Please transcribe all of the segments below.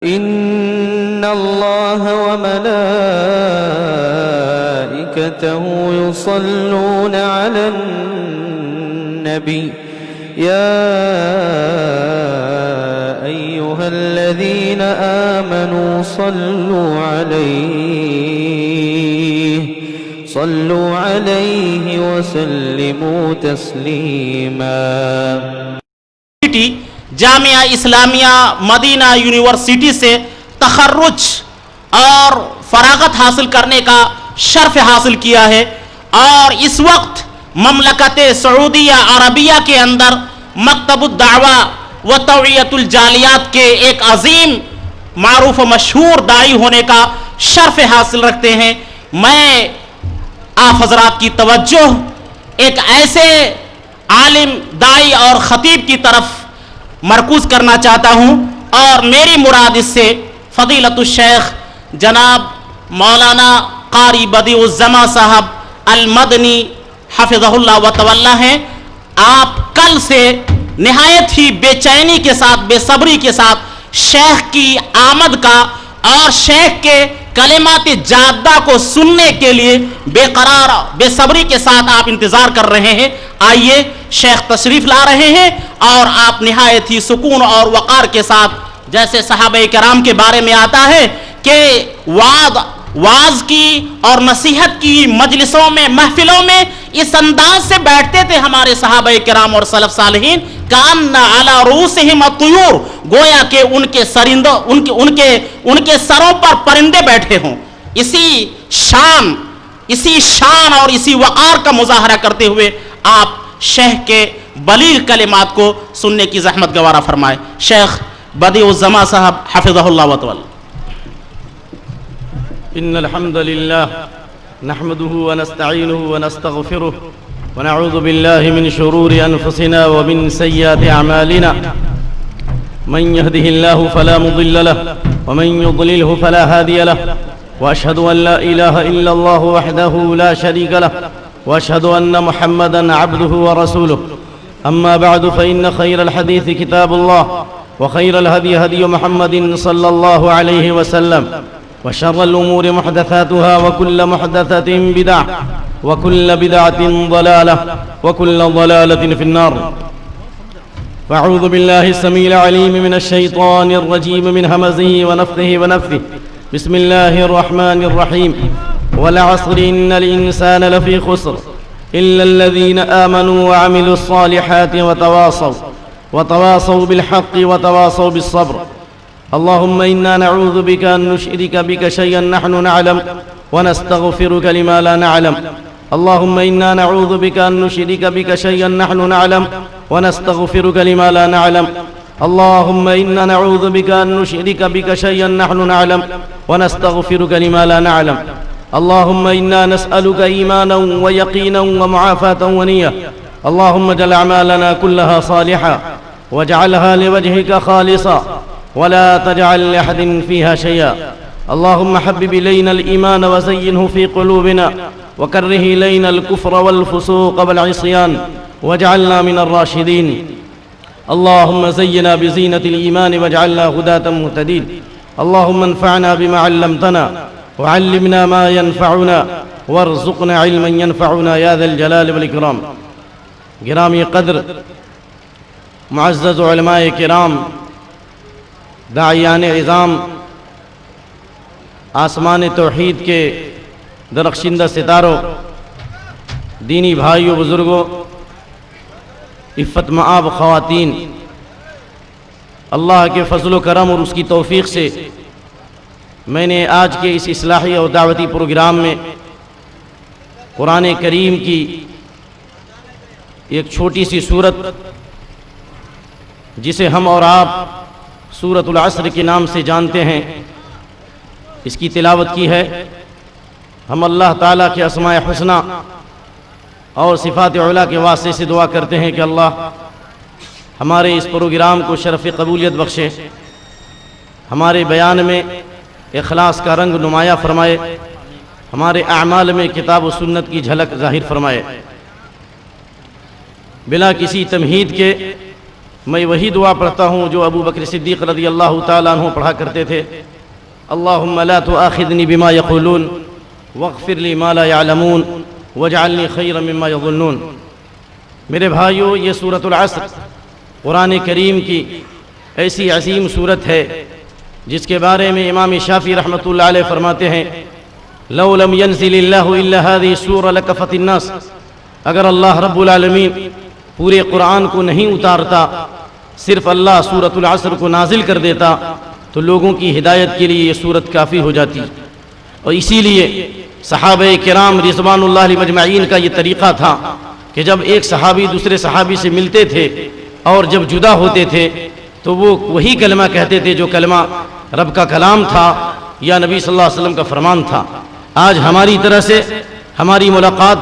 إن الله وملائكته يصلون على النبي يا أيها الذين آمنوا صلوا عليه وسلموا تسليما. جامعہ اسلامیہ مدینہ یونیورسٹی سے تخرج اور فراغت حاصل کرنے کا شرف حاصل کیا ہے، اور اس وقت مملکت سعودیہ عربیہ کے اندر مکتب الدعوہ و توعیت الجالیات کے ایک عظیم معروف و مشہور داعی ہونے کا شرف حاصل رکھتے ہیں. میں آپ حضرات کی توجہ ایک ایسے عالم داعی اور خطیب کی طرف مرکوز کرنا چاہتا ہوں، اور میری مراد اس سے فضیلت الشیخ جناب مولانا قاری بدیع الزماں صاحب المدنی حفظہ اللہ و تولا ہیں. آپ کل سے نہایت ہی بے چینی کے ساتھ، بے صبری کے ساتھ شیخ کی آمد کا اور شیخ کے کلمات جادہ کو سننے کے لیے بے قرار بے صبری کے ساتھ آپ انتظار کر رہے ہیں. آئیے، شیخ تشریف لا رہے ہیں، اور آپ نہایت ہی سکون اور وقار کے ساتھ، جیسے صحابہ کرام کے بارے میں آتا ہے کہ واعظ کی اور نصیحت کی مجلسوں میں، محفلوں میں اس انداز سے بیٹھتے تھے ہمارے صحابہ کرام اور سلف صالحین، کأن علی رؤوسہم الطیور، گویا کہ ان کے سروں پر پرندے بیٹھے ہوں. اسی شان اور اسی وقار کا مظاہرہ کرتے ہوئے آپ شیخ کے بلیغ کلمات کو سننے کی زحمت گوارا فرمائے. شیخ بدیع الزماں صاحب حفظہ اللہ و تعالی. إن الحمد لله نحمده ونستعينه ونستغفره ونعوذ بالله من شرور أنفسنا ومن سيئات أعمالنا. من يهده الله فلا مضل له ومن يضلله فلا هادي له، وأشهد أن لا إله إلا الله وحده لا شريك له، وأشهد أن محمدا عبده ورسوله. أما بعد، فإن خير الحديث كتاب الله، وخير الهدي هدي محمد صلى الله عليه وسلم، وشر الأمور محدثاتها، وكل محدثة بدعة، وكل بدعة ضلالة، وكل ضلالة في النار. فأعوذ بالله السميع العليم من الشيطان الرجيم من همزه ونفثه ونفثه. بسم الله الرحمن الرحيم. والعصر إن الإنسان لفي خسر إلا الذين آمنوا وعملوا الصالحات وتواصوا بالحق وتواصوا بالصبر. اللهم إنا نعوذ بك أن نشرك بك شيئا نحن نعلم ونستغفرك لما لا نعلم. اللهم إنا نعوذ بك أن نشرك بك شيئا نحن نعلم ونستغفرك لما لا نعلم. اللهم إنا نعوذ بك أن نشرك بك شيئا نحن نعلم ونستغفرك لما لا نعلم. اللهم إنا نسألك إيمانا ويقينا ومعافاة ونية. اللهم اجعل أعمالنا كلها صالحة واجعلها لوجهك خالصا ولا تجعل لأحد فيها شيئا. اللهم حبب إلينا الإيمان وزينه في قلوبنا وكره إلينا الكفر والفسوق والعصيان واجعلنا من الراشدين. اللهم زينا بزينة الإيمان واجعلنا هداة مهتدين. اللهم انفعنا بما علمتنا وعلمنا ما ينفعنا وارزقنا علما ينفعنا يا ذا الجلال والإكرام. گرامی قدر معزز علماء کرام، داعیان عظام، آسمان توحید کے درخشندہ ستاروں، دینی بھائیوں، بزرگوں، عفت مآب خواتین، اللہ کے فضل و کرم اور اس کی توفیق سے میں نے آج کے اس اصلاحی اور دعوتی پروگرام میں قرآن کریم کی ایک چھوٹی سی سورت، جسے ہم اور آپ سورۃ العصر کے نام سے جانتے ہیں، اس کی تلاوت کی ہے. ہم اللہ تعالیٰ کے اسماء حسنہ اور صفات علیٰ کے واسطے سے دعا کرتے ہیں کہ اللہ ہمارے اس پروگرام کو شرف قبولیت بخشے، ہمارے بیان میں اخلاص کا رنگ نمایاں فرمائے، ہمارے اعمال میں کتاب و سنت کی جھلک ظاہر فرمائے. بلا کسی تمہید کے میں وہی دعا پڑھتا ہوں جو ابو بکر صدیق رضی اللہ تعالیٰ عنہ پڑھا کرتے تھے، اللہم لا تؤاخذنی بما یقولون واغفر لی ما لا یعلمون واجعلنی خیرا مما یظنون۔ میرے بھائیو، یہ سورۃ العصر قرآن کریم کی ایسی عظیم سورت ہے جس کے بارے میں امام شافعی رحمۃ اللہ علیہ فرماتے ہیں، لو لم ينزل اللہ الا هذه السورة لکفت الناس، اگر اللہ رب العالمین پورے قرآن کو نہیں اتارتا، صرف اللہ سورۃ العصر کو نازل کر دیتا تو لوگوں کی ہدایت کے لیے یہ سورت کافی ہو جاتی۔ اور اسی لیے صحابہ کرام رضوان اللہ علیہم اجمعین کا یہ طریقہ تھا کہ جب ایک صحابی دوسرے صحابی سے ملتے تھے اور جب جدا ہوتے تھے تو وہ وہی کلمہ کہتے تھے جو کلمہ رب کا کلام تھا یا نبی صلی اللہ علیہ وسلم کا فرمان تھا۔ آج ہماری طرح سے ہماری ملاقات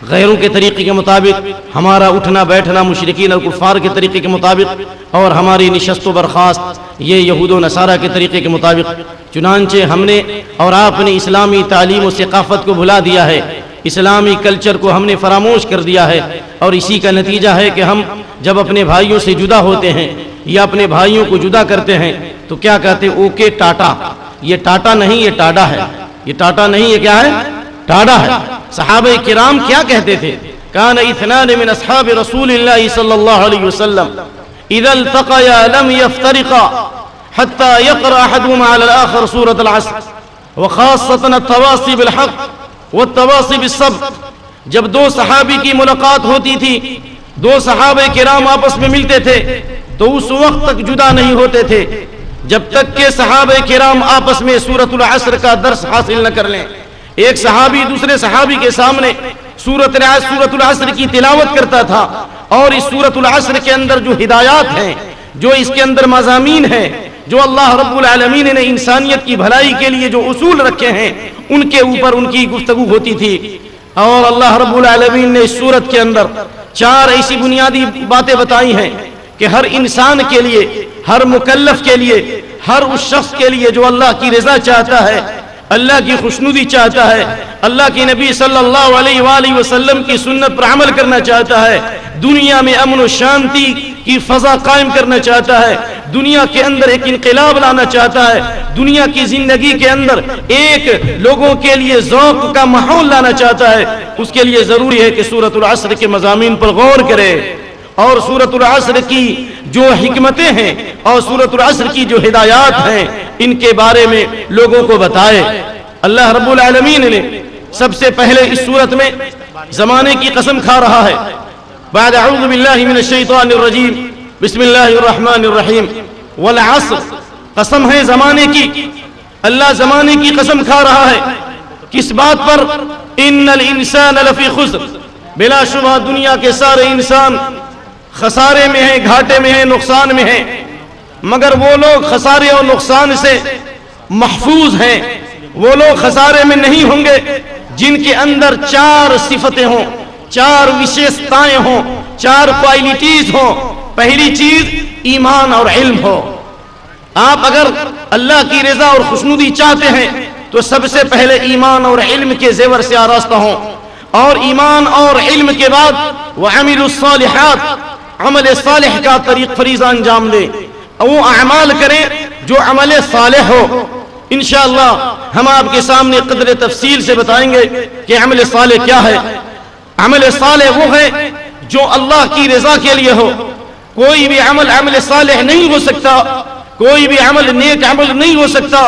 غیروں کے طریقے کے مطابق، ہمارا اٹھنا بیٹھنا مشرکین اور کفار کے طریقے کے مطابق، اور ہماری نشست و برخاست یہ یہود و نصارہ کے طریقے کے مطابق، چنانچہ ہم نے اور آپ نے اسلامی تعلیم و ثقافت کو بھلا دیا ہے، اسلامی کلچر کو ہم نے فراموش کر دیا ہے، اور اسی کا نتیجہ ہے کہ ہم جب اپنے بھائیوں سے جدا ہوتے ہیں یا اپنے بھائیوں کو جدا کرتے ہیں تو کیا کہتے ہیں؟ اوکے ٹاٹا۔ یہ ٹاٹا نہیں، یہ ٹاڈا ہے۔ یہ ٹاٹا نہیں، یہ کیا ہے؟ ٹاڈا ہے۔ صحابہ کرام کیا کہتے تھے؟ کان اثنان من اصحاب رسول اللہ صلی اللہ علیہ وسلم اذا التقیا لم يفترقا حتى يقرأ احدهما على الاخر سورة العصر وخاصة التواصي بالحق والتواصي بالصبر۔ جب دو صحابی کی ملاقات ہوتی تھی، دو صحابہ کرام آپس میں ملتے تھے تو اس وقت تک جدا نہیں ہوتے تھے جب تک کہ صحابہ کرام آپس میں سورۃ العصر کا درس حاصل نہ کر لیں۔ ایک صحابی دوسرے صحابی کے سامنے سورۃ العصر کی تلاوت کرتا تھا، اور اس سورۃ العصر کے اندر جو ہدایات ہیں، جو اس کے اندر مضامین ہیں، جو اللہ رب العالمین نے انسانیت کی بھلائی کے لیے جو اصول رکھے ہیں، ان کے اوپر ان کی گفتگو ہوتی تھی۔ اور اللہ رب العالمین نے اس سورت کے اندر 4 ایسی بنیادی باتیں بتائی ہیں کہ ہر انسان کے لیے، ہر مکلف کے لیے، ہر اس شخص کے لیے جو اللہ کی رضا چاہتا ہے، اللہ کی خوشنودی چاہتا ہے، اللہ کی نبی صلی اللہ علیہ وآلہ وسلم کی سنت پر عمل کرنا چاہتا ہے، دنیا میں امن و شانتی کی فضا قائم کرنا چاہتا ہے، دنیا کے اندر ایک انقلاب لانا چاہتا ہے، دنیا کی زندگی کے اندر ایک لوگوں کے لیے ذوق کا ماحول لانا چاہتا ہے، اس کے لیے ضروری ہے کہ سورۃ العصر کے مضامین پر غور کرے، اور سورۃ العصر کی جو حکمتیں ہیں اور سورۃ العصر کی جو ہدایات ہیں ان کے بارے میں لوگوں کو بتائے۔ اللہ رب العالمین نے سب سے پہلے اس سورت میں زمانے کی قسم کھا رہا ہے۔ بعد اعوذ باللہ من الشیطان الرجیم، بسم اللہ الرحمن الرحیم، والعصر، قسم ہے زمانے کی، اللہ زمانے کی قسم کھا رہا ہے۔ کس بات پر؟ ان الانسان لفی خسر، بلا شبہ دنیا کے سارے انسان خسارے میں ہیں، گھاٹے میں ہیں، نقصان میں ہیں، مگر وہ لوگ خسارے اور نقصان سے محفوظ ہیں، وہ لوگ خسارے میں نہیں ہوں گے جن کے اندر 4 صفتیں ہوں، 4 وشیشتائیں ہوں، 4 کوالٹیز ہوں۔ پہلی چیز ایمان اور علم ہو۔ آپ اگر اللہ کی رضا اور خوشنودی چاہتے ہیں تو سب سے پہلے ایمان اور علم کے زیور سے آراستہ ہوں، اور ایمان اور علم کے بعد وَعَمِلُوا الصَّالِحَاتِ، عمل صالح کا طریق فریضہ انجام دے، وہ اعمال کریں جو عمل صالح ہو۔ انشاءاللہ ہم آپ کے سامنے قدر تفصیل سے بتائیں گے کہ عمل صالح کیا ہے۔ عمل صالح وہ ہے جو اللہ کی رضا کے لیے ہو۔ کوئی بھی عمل صالح نہیں ہو سکتا، کوئی بھی عمل نیک عمل نہیں ہو سکتا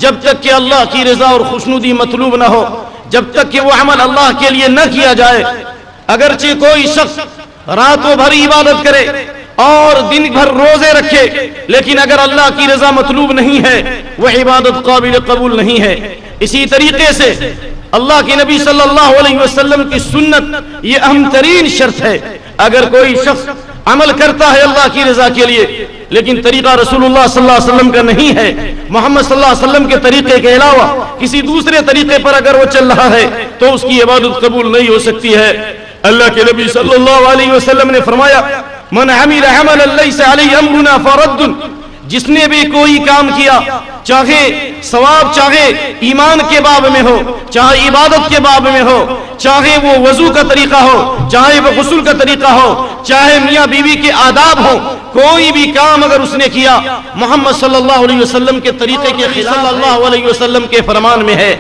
جب تک کہ اللہ کی رضا اور خوشنودی مطلوب نہ ہو، جب تک کہ وہ عمل اللہ کے لیے نہ کیا جائے۔ اگرچہ کوئی شخص راتوں بھر عبادت کرے اور دن بھر روزے رکھے، لیکن اگر اللہ کی رضا مطلوب نہیں ہے وہ عبادت قابل قبول نہیں ہے۔ اسی طریقے سے اللہ کے نبی صلی اللہ علیہ وسلم کی سنت یہ اہم ترین شرط ہے۔ اگر کوئی شخص عمل کرتا ہے اللہ کی رضا کے لیے لیکن طریقہ رسول اللہ صلی اللہ علیہ وسلم کا نہیں ہے، محمد صلی اللہ علیہ وسلم کے طریقے کے علاوہ کسی دوسرے طریقے پر اگر وہ چل رہا ہے تو اس کی عبادت قبول نہیں ہو سکتی ہے۔ اللہ کے نبی صلی اللہ علیہ وسلم نے فرمایا من عمل عملا لیس علیہ امرنا فرد، جس نے بھی کوئی کام کیا، چاہے ثواب، چاہے ایمان کے باب میں ہو، چاہے عبادت کے باب میں ہو، چاہے وہ وضو کا طریقہ ہو، چاہے وہ غسل کا طریقہ ہو، چاہے میاں بیوی کے آداب ہو، کوئی بھی کام اگر اس نے کیا محمد صلی اللہ علیہ وسلم کے طریقے کے خلاف، صلی اللہ علیہ وسلم کے فرمان میں ہے۔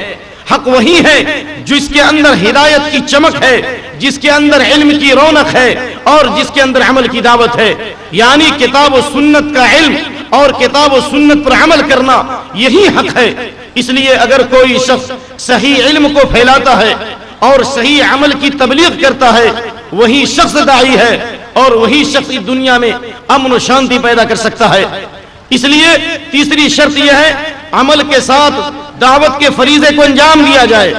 حق وہی ہے جس کے اندر ہدایت کی چمک ہے، جس کے اندر علم کی رونق ہے، اور جس کے اندر عمل کی دعوت ہے، یعنی کتاب و سنت کا علم اور کتاب و سنت پر عمل کرنا، یہی حق ہے۔ اس لیے اگر کوئی شخص صحیح علم کو پھیلاتا ہے اور صحیح عمل کی تبلیغ کرتا ہے، وہی شخص داعی ہے، اور وہی شخص اس دنیا میں امن و شانتی پیدا کر سکتا ہے۔ اس لیے تیسری شرط یہ ہے، عمل کے ساتھ دعوت کے فریضے کو انجام دیا جائے۔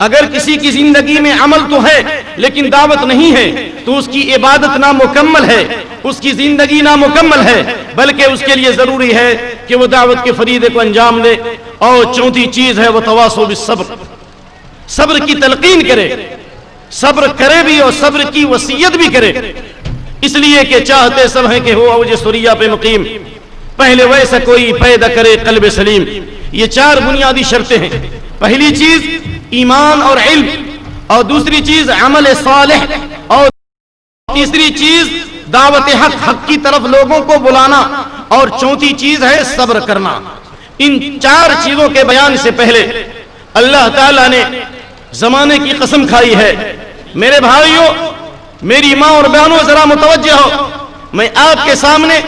اگر کسی کی زندگی میں عمل تو ہے لیکن دعوت نہیں ہے تو اس کی عبادت نامکمل ہے، اس کی زندگی نامکمل ہے، بلکہ اس کے لیے ضروری ہے کہ وہ دعوت کے فریضے کو انجام دے۔ اور چوتھی چیز ہے وہ تواصو بالصبر، صبر کی تلقین کرے، صبر کرے بھی اور صبر کی وصیت بھی کرے، اس لیے کہ چاہتے سب ہیں کہ ہو اوج سریا پہ مقیم، پہلے ویسا کوئی پیدا کرے قلب سلیم۔ یہ چار بنیادی شرطیں ہیں۔ پہلی چیز ایمان اور علم، اور دوسری چیز عمل صالح، اور تیسری چیز دعوت حق، حق کی طرف لوگوں کو بلانا، اور چوتھی چیز ہے صبر کرنا۔ ان چار چیزوں کے بیان سے پہلے اللہ تعالیٰ نے زمانے کی قسم کھائی ہے۔ میرے بھائیوں، میری ماں اور بہنوں، ذرا متوجہ ہو، میں آپ کے سامنے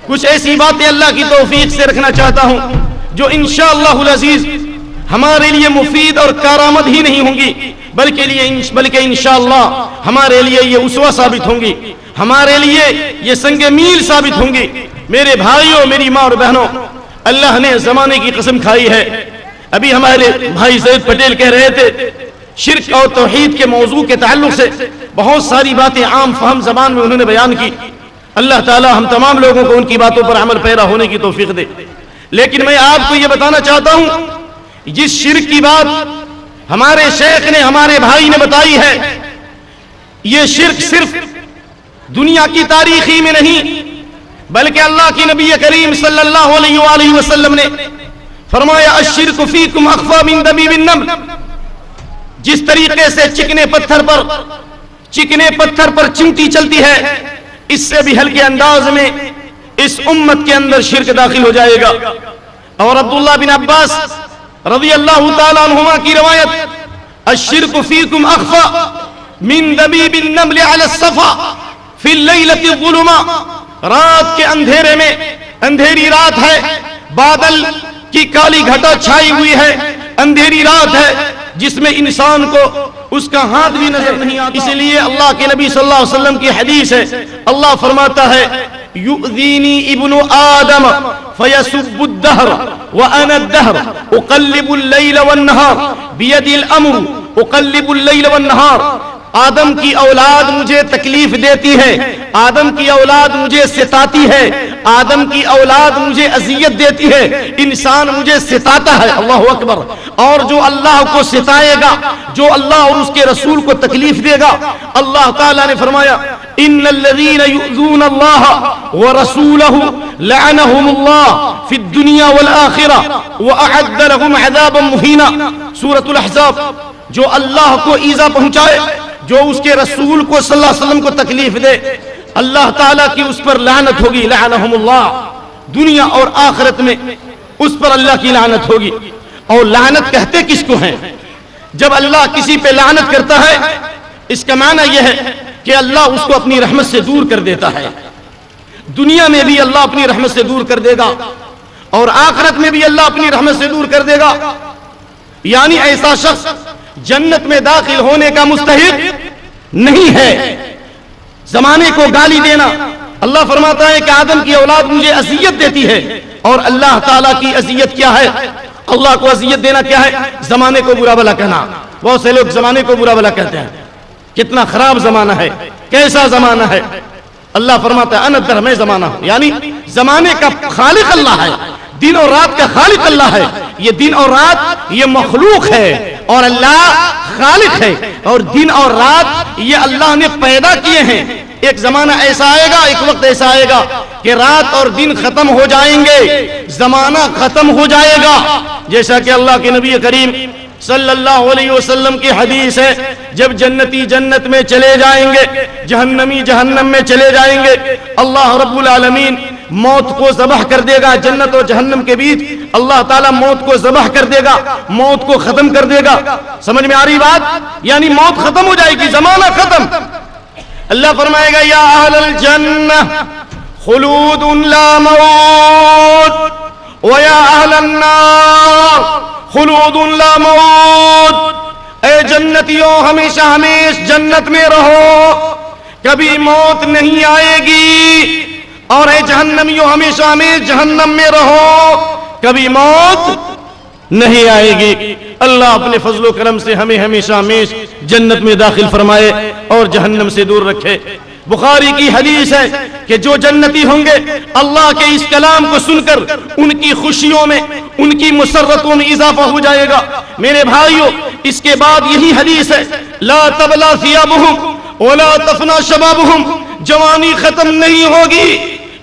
کچھ ایسی باتیں اللہ کی توفیق سے رکھنا چاہتا ہوں جو انشاءاللہ العزیز ہمارے لیے مفید اور کارآمد ہی نہیں ہوں گی، بلکہ انشاءاللہ ہمارے لیے یہ اسوہ ثابت ہوں گی، ہمارے لیے یہ سنگ میل ثابت ہوں گی۔ میرے بھائیوں، میری ماں اور بہنوں، اللہ نے زمانے کی قسم کھائی ہے۔ ابھی ہمارے بھائی زید پٹیل کہہ رہے تھے، شرک اور توحید کے موضوع کے تعلق سے بہت ساری باتیں عام فہم زبان میں انہوں نے بیان کی۔ اللہ تعالی ہم تمام لوگوں کو ان کی باتوں پر عمل پیرا ہونے کی توفیق دے۔ لیکن میں آپ کو یہ بتانا چاہتا ہوں، جس شرک کی بات ہمارے شیخ نے، ہمارے بھائی نے بتائی ہے، یہ شرک صرف دنیا کی تاریخ ہی میں نہیں، بلکہ اللہ کی نبی کریم صلی اللہ علیہ وآلہ وسلم نے فرمایا الشرک فیکم اخفی من دبیب النمل۔ جس طریقے سے چکنے پتھر پر چمٹی چلتی ہے، اس سے بھی ہلکے انداز میں اس امت کے اندر شرک داخل ہو جائے گا۔ اور عبداللہ بن عباس رضی اللہ تعالیٰ عنہما کی روایت، الشرک فیکم اخفی من دبیب النمل علی الصفا فی اللیلۃ الظلماء۔ رات کے اندھیرے میں، اندھیری رات ہے، بادل کی کالی گھٹا چھائی ہوئی ہے، اندھیری رات ہے جس میں انسان کو اس کا ہاتھ بھی نظر نہیں آتا۔ اس لیے اللہ کے نبی صلی اللہ علیہ وسلم کی حدیث ہے، اللہ فرماتا ہے یؤذینی ابن آدم فیسب الدہر وانا الدہر اقلب اللیل والنہار بیدی الامر اقلب اللیل والنہار۔ آدم کی اولاد مجھے تکلیف دیتی ہے، آدم کی اولاد مجھے ستاتی ہے، آدم کی اولاد مجھے اذیت دیتی ہے، انسان مجھے ستاتا ہے۔ اللہ اکبر۔ اور جو اللہ کو ستائے گا، جو اللہ اور اس کے رسول کو تکلیف دے گا، اللہ تعالیٰ نے فرمایا ان الذین یؤذون اللہ ورسولہ لعنہم اللہ فی الدنیا والآخرہ واعد لهم عذابا مہینا۔ سورۃ الاحزاب۔ جو اللہ کو ایذا پہنچائے، جو اس کے رسول کو صلی اللہ علیہ وسلم کو تکلیف دے، اللہ تعالیٰ کی اس پر لعنت ہوگی، لعنہم اللہ۔ دنیا اور آخرت میں اس پر اللہ کی لعنت ہوگی۔ اور لعنت کہتے کس کو ہیں؟ جب اللہ کسی پہ لعنت کرتا ہے، اس کا معنی یہ ہے کہ اللہ اس کو اپنی رحمت سے دور کر دیتا ہے۔ دنیا میں بھی اللہ اپنی رحمت سے دور کر دے گا، اور آخرت میں بھی اللہ اپنی رحمت سے دور کر دے گا۔ یعنی ایسا شخص جنت میں داخل ہونے کا مستحق نہیں ہے۔ زمانے کو گالی دینا، اللہ فرماتا ہے کہ آدم کی اولاد مجھے اذیت دیتی ہے، اور اللہ تعالیٰ کی اذیت کیا ہے؟ اللہ کو اذیت دینا کیا ہے؟ زمانے کو برا بھلا کہنا۔ بہت سے لوگ زمانے کو برا بھلا کہتے ہیں، کتنا خراب زمانہ ہے، کیسا زمانہ ہے۔ اللہ فرماتا ہے انا الدہر، میں زمانہ ہوں، یعنی زمانے کا خالق اللہ ہے، دن اور رات کا خالق اللہ ہے۔ یہ دن اور رات یہ مخلوق ہے، اور اللہ خالق ہے، اور دن اور رات یہ اللہ نے پیدا کیے ہیں۔ ایک زمانہ ایسا آئے گا، ایک وقت ایسا آئے گا کہ رات اور دن ختم ہو جائیں گے، زمانہ ختم ہو جائے گا، جیسا کہ اللہ کے نبی کریم صلی اللہ علیہ وسلم کی حدیث ہے، جب جنتی جنت میں چلے جائیں گے، جہنمی جہنم میں چلے جائیں گے، اللہ رب العالمین موت کو ذبح کر دے گا۔ جنت اور جہنم کے بیچ اللہ تعالیٰ موت کو ذبح کر دے گا، موت کو ختم کر دے گا۔ سمجھ میں آ رہی بات؟ یعنی موت ختم ہو جائے گی، زمانہ ختم۔ اللہ فرمائے گا یا اہل الجنہ خلود لا موت ویا اہل النار خلود لا موت۔ اے جنتیوں ہمیشہ ہمیشہ جنت میں رہو، کبھی موت نہیں آئے گی، اور اے جہنمیوں ہمیشہ ہمیشہ جہنم میں رہو، کبھی موت نہیں آئے گی۔ اللہ اپنے فضل و کرم سے ہمیں ہمیشہ ہمیشہ جنت میں داخل فرمائے اور جہنم سے دور رکھے۔ بخاری کی حدیث ہے کہ جو جنتی ہوں گے اللہ کے اس کلام کو سن کر ان کی خوشیوں میں، ان کی مسرتوں میں اضافہ ہو جائے گا۔ میرے بھائیوں، اس کے بعد یہی حدیث ہے لا تبلا ثیابہم ولا تفنا شبابہم، جوانی ختم نہیں ہوگی۔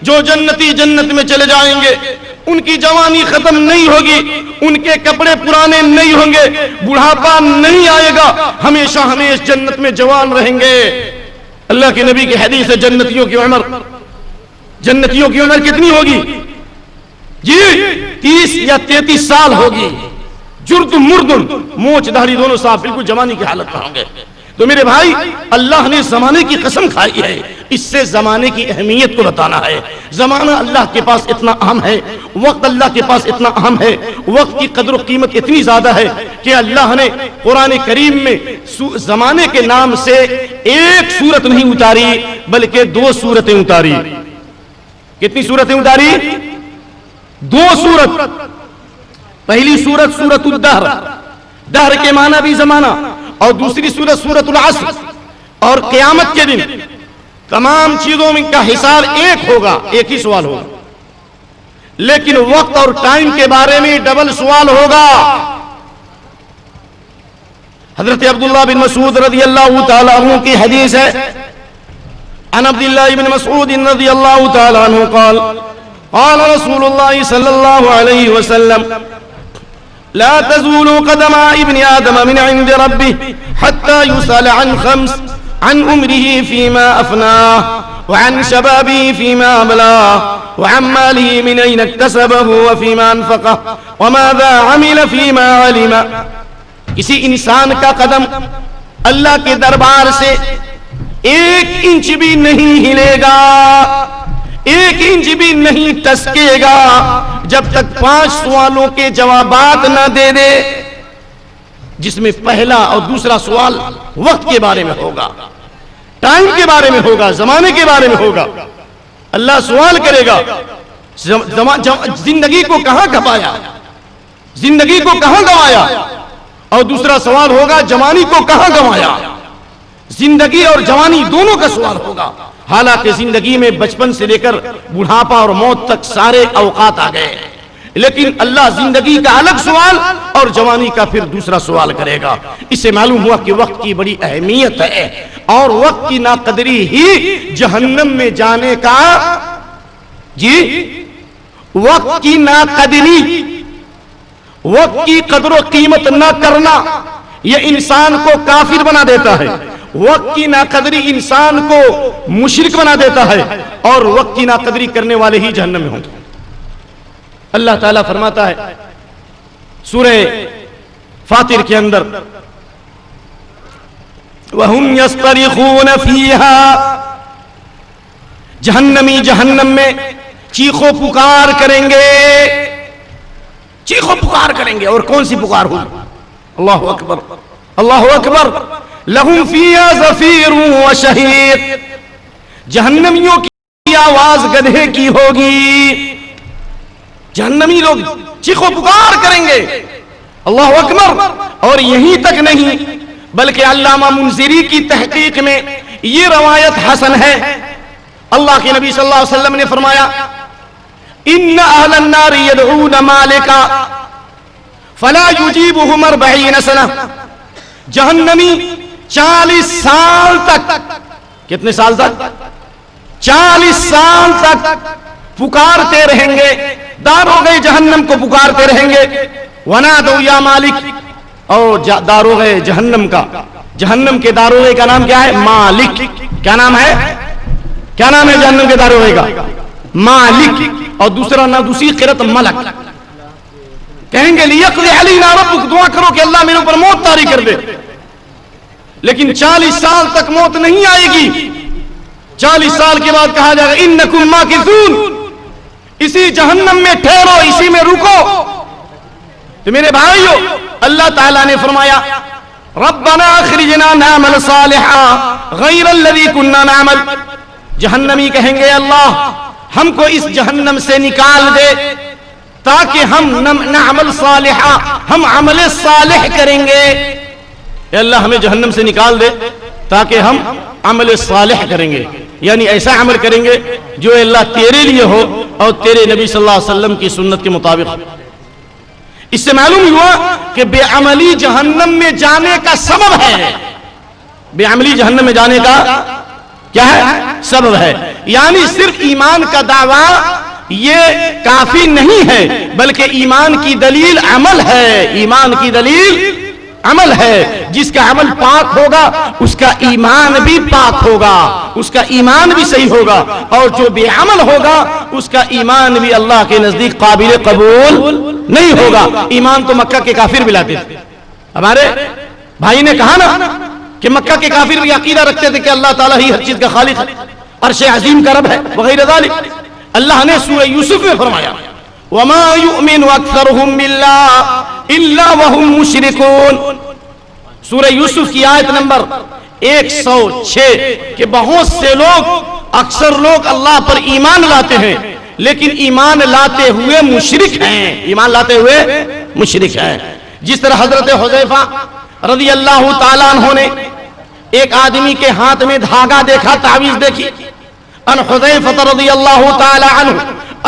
جو جنتی جنت میں چلے جائیں گے ان کی جوانی ختم نہیں ہوگی، ان کے کپڑے پرانے نہیں ہوں گے، بڑھاپا نہیں آئے گا، ہمیشہ ہمیشہ جنت میں جوان رہیں گے۔ اللہ کے نبی کی حدیث ہے جنتیوں کی عمر کتنی ہوگی؟ جی 30 یا 33 سال ہوگی، جرد مردن، موچ داڑھی دونوں صاف، بالکل جوانی کی حالت میں ہوں گے۔ تو میرے بھائی، اللہ نے زمانے کی قسم کھائی ہے، اس سے زمانے کی اہمیت کو بتانا ہے۔ زمانہ اللہ کے پاس اتنا اہم ہے، وقت اللہ کے پاس اتنا اہم ہے، وقت کی قدر و قیمت اتنی زیادہ ہے کہ اللہ نے قرآن کریم میں زمانے کے نام سے ایک سورت نہیں اتاری بلکہ 2 سورتیں اتاری۔ کتنی سورتیں اتاری؟ 2 سورت۔ پہلی سورت سورت الدہر، دہر کے معنی بھی زمانہ، اور دوسری سورت سورت العصر۔ اور قیامت کے دن تمام چیزوں میں کا حساب ایک ہوگا، ایک ہی سوال ہوگا، لیکن وقت اور ٹائم کے بارے میں ڈبل سوال ہوگا۔ حضرت عبداللہ بن مسعود رضی اللہ تعالیٰ عنہ کی حدیث ہے، عن عبداللہ بن مسعود رضی اللہ تعالیٰ عنہ قال قال رسول اللہ صلی اللہ علیہ وسلم لا تزول قدم ابن آدم من عند ربه حتى يسأل عن 5: عن عمره فيما أفناه، وعن شبابه فيما أبلاه، وعن ماله من أين اكتسبه وفيما أنفقه، وماذا عمل فيما علم۔ کسی انسان کا قدم اللہ کے دربار سے 1 انچ بھی نہیں ہلے گا، 1 انچ بھی نہیں ٹسکے گا جب تک 5 سوالوں کے جوابات نہ دے دے، جس میں پہلا اور دوسرا سوال وقت کے بارے میں ہوگا، ٹائم کے بارے میں ہوگا، زمانے کے بارے میں ہوگا۔ اللہ سوال کرے گا زندگی کو کہاں کھپایا، زندگی کو کہاں گوایا، اور دوسرا سوال ہوگا جوانی کو کہاں گوایا۔ زندگی اور جوانی دونوں کا سوال ہوگا، حالانکہ زندگی میں بچپن سے لے کر بڑھاپا اور موت تک سارے اوقات آ گئے، لیکن اللہ زندگی کا الگ سوال اور جوانی کا پھر دوسرا سوال کرے گا۔ اس سے معلوم ہوا کہ وقت کی بڑی اہمیت ہے، اور وقت کی ناقدری ہی جہنم میں جانے کا، جی وقت کی ناقدری، وقت کی قدر و قیمت نہ کرنا، یہ انسان کو کافر بنا دیتا ہے۔ وقت کی ناقدری انسان کو مشرک بنا دیتا ہے، اور وقت کی ناقدری کرنے والے ہی جہنم میں ہوں گے۔ اللہ تعالیٰ فرماتا ہے سورہ فاطر کے اندر وَهُمْ يَصْطَرِخُونَ فِيهَا، جہنمی جہنم میں چیخو پکار کریں گے، چیخو پکار کریں گے، اور کون سی پکار ہوگی؟ اللہ اکبر، اللہ اکبر۔ لَهُمْ فِيهَا زَفِيرٌ وَشَهِيقٌ، جہنمیوں کی آواز گدھے کی ہوگی، جہنمی لوگ چیخو پکار کریں گے، اللہ اکبر۔ اور یہیں تک نہیں بلکہ علامہ منذری کی تحقیق میں یہ روایت حسن ہے، اللہ کے نبی صلی اللہ علیہ وسلم نے فرمایا ان اہل النار یدعون مالکا فلا یجیبہم 40 سنہ، جہنمی 40 سال تک، کتنے سال تک؟ 40 سال تک پکارتے رہیں گے، داروغے جہنم کو پکارتے رہیں گے، ونادو یا مالک، اور داروغے جہنم کا، جہنم کے داروغے کا نام کیا ہے؟ مالک۔ کیا نام ہے؟ کیا نام ہے جہنم کے داروغے کا؟ مالک۔ اور دوسری قرأت ملک۔ کہیں گے لیقضی علینا ربک، دعا کرو کہ اللہ میرے اوپر موت طاری کر دے، لیکن 40 سال تک موت نہیں آئے گی۔ 40 سال کے بعد کہا جائے گا انکم ماکثون، اسی جہنم میں ٹھہرو، اسی میں رکو۔ تو میرے بھائیو، اللہ تعالیٰ نے فرمایا ربنا اخرجنا نعمل صالحا غیر الذی کننا نعمل، جہنمی کہیں گے اللہ ہم کو اس جہنم سے نکال دے تاکہ ہم نعمل صالحا، ہم عمل صالح کریں گے۔ اے اللہ ہمیں جہنم سے نکال دے تاکہ ہم عمل صالح کریں گے، یعنی ایسا عمل کریں گے جو اللہ تیرے لیے ہو اور تیرے نبی صلی اللہ علیہ وسلم کی سنت کے مطابق۔ اس سے معلوم ہوا کہ بے عملی جہنم میں جانے کا سبب ہے، بے عملی جہنم میں جانے کا کیا ہے؟ سبب ہے۔ یعنی صرف ایمان کا دعویٰ یہ کافی نہیں ہے، بلکہ ایمان کی دلیل عمل ہے، ایمان کی دلیل عمل ہے۔ جس کا عمل پاک ہوگا اس کا ایمان بھی پاک ہوگا، اس کا ایمان بھی صحیح ہوگا، اور جو بے عمل ہوگا اس کا ایمان بھی اللہ کے نزدیک قابل قبول نہیں ہوگا۔ ایمان تو مکہ کے کافر بھی لاتے تھے۔ ہمارے بھائی نے کہا نا کہ مکہ کے کافر بھی عقیدہ رکھتے تھے کہ اللہ تعالیٰ ہی ہر چیز کا خالق ہے، عرش عظیم کا رب ہے وغیرہ ذالک۔ اللہ نے سورہ یوسف میں فرمایا وَمَا يُؤْمِنُ أَكْثَرُهُم بِاللَّهِ إِلَّا وَهُم مُشْرِكُونَ، سورہ یوسف کی آیت نمبر 106، کہ بہت سے لوگ، اکثر لوگ اللہ پر ایمان لاتے ہیں لیکن ایمان لاتے ہوئے مشرک ہیں، ایمان لاتے ہوئے مشرک ہیں۔ جس طرح حضرت حذیفہ رضی اللہ تعالیٰ عنہ نے ایک آدمی کے ہاتھ میں دھاگا دیکھا، تعویذ دیکھی، ان حذیفہ رضی اللہ تعالیٰ عنہ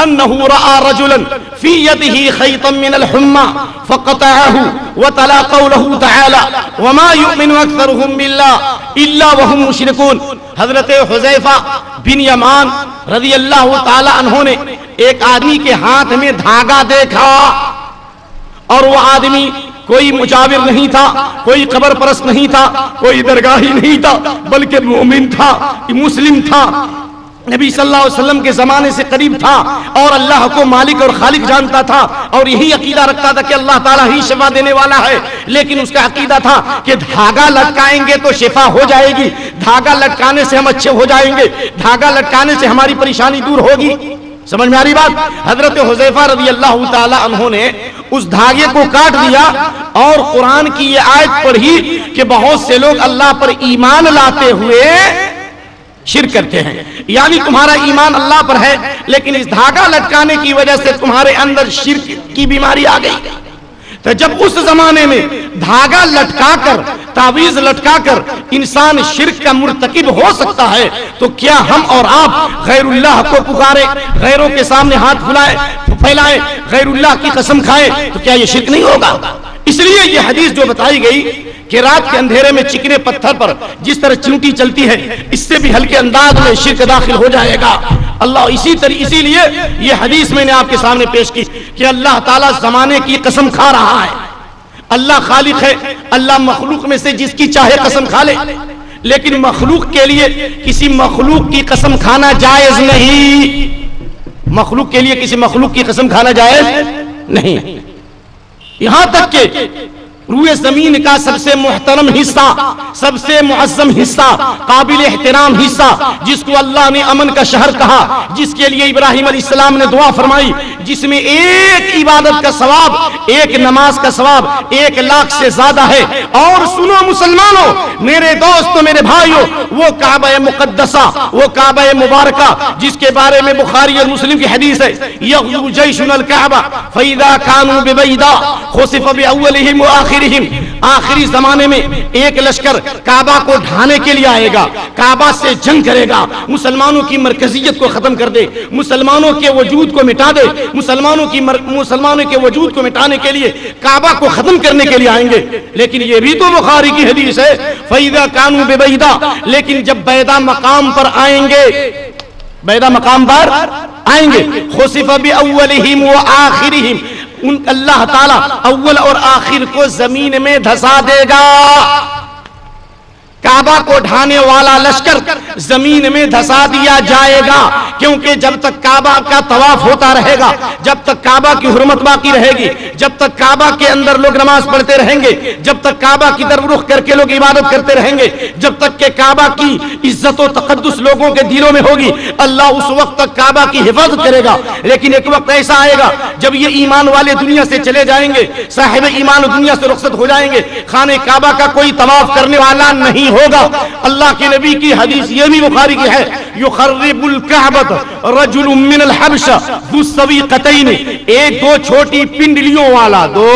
انه رأى رجلا في يده خيطا من الحمى فقطعه وتلا قوله تعالى وما يؤمن اكثرهم بالله الا وهم مشركون۔ حضرت حذیفہ بن یمان رضی اللہ تعالی عنہ نے ایک آدمی کے ہاتھ میں دھاگا دیکھا، اور وہ آدمی کوئی مجاور نہیں تھا، کوئی قبر پرست نہیں تھا، کوئی درگاہی نہیں تھا، بلکہ مومن تھا، مسلم تھا، نبی صلی اللہ علیہ وسلم کے زمانے سے قریب تھا، اور اللہ کو مالک اور خالق جانتا تھا، اور یہی عقیدہ رکھتا تھا کہ اللہ تعالیٰ ہی شفا دینے والا ہے۔ لیکن اس کا عقیدہ تھا کہ دھاگا لٹکائیں گے تو شفا ہو جائے گی، دھاگا لٹکانے سے ہم اچھے ہو جائیں گے، دھاگا لٹکانے سے ہماری پریشانی دور ہوگی۔ سمجھ میں آ رہی بات؟ حضرت حذیفہ رضی اللہ تعالی عنہ نے اس دھاگے کو کاٹ دیا اور قرآن کی یہ آیت پڑھی کہ بہت سے لوگ اللہ پر ایمان لاتے ہوئے شرک کرتے ہیں، یعنی تمہارا ایمان اللہ پر ہے لیکن اس دھاگا لٹکانے کی وجہ سے تمہارے اندر شرک کی بیماری آ گئی۔ تو جب اس زمانے میں دھاگا لٹکا کر، تعویذ لٹکا کر انسان شرک کا مرتکب ہو سکتا ہے، تو کیا ہم اور آپ غیر اللہ کو پکارے، غیروں کے سامنے ہاتھ پھیلائے، غیر اللہ کی قسم کھائے، تو کیا یہ شرک نہیں ہوگا؟ اس لیے یہ حدیث جو بتائی گئی کہ رات کے اندھیرے میں چکنے پتھر پر جس طرح چونٹی چلتی ہے، اس سے بھی ہلکے انداز میں شرک داخل ہو جائے گا۔ اللہ اسی لیے یہ حدیث میں نے آپ کے سامنے پیش کی کہ اللہ تعالیٰ زمانے کی قسم کھا رہا ہے۔ اللہ خالق ہے، اللہ مخلوق میں سے جس کی چاہے قسم کھا لے، لیکن مخلوق کے لیے کسی مخلوق کی قسم کھانا جائز نہیں، مخلوق کے لیے کسی مخلوق کی قسم کھانا جائز نہیں۔ یہاں تک کہ روئے زمین کا سب سے محترم حصہ، سب سے معظم حصہ، قابل احترام حصہ، جس کو اللہ نے امن کا شہر کہا، جس کے لیے ابراہیم علیہ السلام نے دعا فرمائی، جس میں ایک عبادت کا ثواب، ایک نماز کا ثواب 1,00,000 سے زیادہ ہے۔ اور سنو مسلمانوں، میرے دوستو، میرے بھائیو، وہ کعبہ مقدسہ، وہ کعبہ مبارکہ جس کے بارے میں بخاری اور مسلم کی حدیث ہے، یغزو جیشنا الکعبہ فاذا كانوا ببیضاء خسف باولهم وآخرهم، آخری زمانے میں ایک لشکر کعبہ کو ڈھانے کے لیے آئے گا، کعبہ سے جنگ کرے گا، مسلمانوں کی مرکزیت کو ختم کر دے، مسلمانوں کے وجود کو مٹا دے، مسلمانوں کے وجود کو مٹانے کے لیے کعبہ کو ختم کرنے کے لیے آئیں گے۔ لیکن یہ بھی تو بخاری کی حدیث ہے فَإِذَا كَانُوا بِبَيْضَاء، لیکن جب بیضاء مقام پر آئیں گے بیدا مقام پر آئیں گے. خسف باولہم وآخرہم، ان اللہ تعالیٰ اول اور آخر کو زمین میں دھسا دے گا. کعبہ کو ڈھانے والا لشکر زمین میں دھسا دیا جائے گا، کیونکہ جب تک کعبہ کا طواف ہوتا رہے گا، جب تک کعبہ کی حرمت باقی رہے گی، جب تک کعبہ کے اندر لوگ نماز پڑھتے رہیں گے، جب تک کعبہ کی طرف رخ کر کے لوگ عبادت کرتے رہیں گے، جب تک کہ کعبہ کی عزت و تقدس لوگوں کے دلوں میں ہوگی، اللہ اس وقت تک کعبہ کی حفاظت کرے گا. لیکن ایک وقت ایسا آئے گا جب یہ ایمان والے دنیا سے چلے جائیں گے، صاحب ایمان دنیا سے رخصت ہو جائیں گے، خانہ کعبہ کا کوئی طواف کرنے والا نہیں ہوگا. اللہ کے نبی کی حدیث یہ بھی بخاری کی ہے، یخرب الکعبۃ رجل من الحبشہ ذو السویقتین، ایک دو چھوٹی پنڈلیوں والا، دو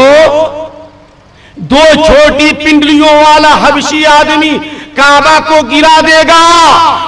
چھوٹی پنڈلیوں والا حبشی آدمی کعبہ کو گرا دے گا.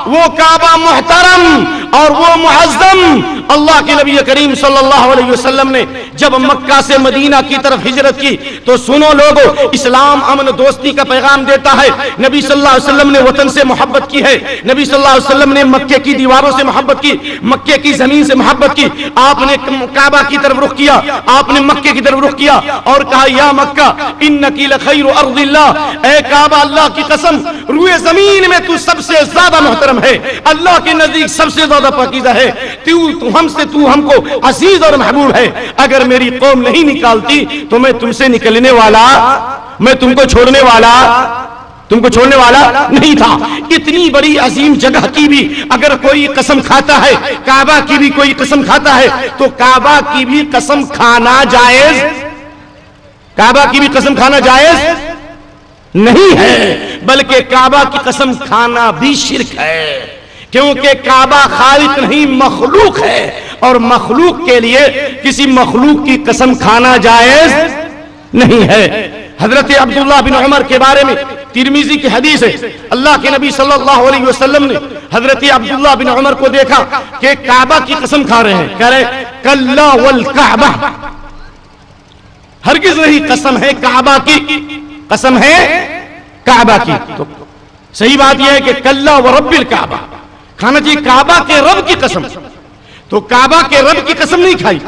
وہ کعبہ محترم اور وہ معظم. اللہ کے نبی کریم صلی اللہ علیہ وسلم نے جب مکہ سے مدینہ کی طرف ہجرت کی تو سنو لوگو، اسلام امن دوستی کا پیغام دیتا ہے. نبی صلی اللہ علیہ وسلم نے وطن سے محبت کی ہے، نبی صلی اللہ علیہ وسلم نے مکے کی دیواروں سے محبت کی، مکے کی زمین سے محبت کی. آپ نے کعبہ کی طرف رخ کیا، آپ نے مکے کی طرف رخ کیا اور کہا یا مکہ انکی لخیر ارض اللہ، اے کعبہ اللہ کی قسم روئے زمین میں تو سب سے زیادہ محترم ہے، اللہ کے نزدیک سب سے زیادہ پاکیزہ ہے، تو ہم کو عزیز اور محبوب ہے. اگر میری قوم نہیں نکالتی تو میں تم سے نکلنے والا، میں تم کو چھوڑنے والا نہیں تھا. اتنی بڑی عظیم جگہ کی بھی اگر کوئی قسم کھاتا ہے، کعبہ کی بھی کوئی قسم کھاتا ہے، تو کعبہ کی بھی قسم کھانا جائز، کعبہ کی بھی قسم کھانا جائز نہیں ہے، بلکہ کعبہ کی قسم کھانا بھی شرک ہے، کیونکہ کعبہ خالق نہیں مخلوق ہے، اور مخلوق کے لیے کسی مخلوق کی قسم کھانا جائز نہیں ہے. حضرت عبداللہ بن عمر کے بارے میں ترمذی کی حدیث ہے، اللہ کے نبی صلی اللہ علیہ وسلم نے حضرت عبداللہ بن عمر کو دیکھا کہ کعبہ کی قسم کھا رہے ہیں، کہہ رہے کلا والکعبہ، ہرگز نہیں، قسم ہے کعبہ کی، قسم ہے کعبہ کی. تو صحیح بات یہ ہے کہ کلا ورب الکعبہ کھانا چاہیے، کعبہ کے رب کی قسم. تو کعبہ کے رب کی قسم نہیں کھائی،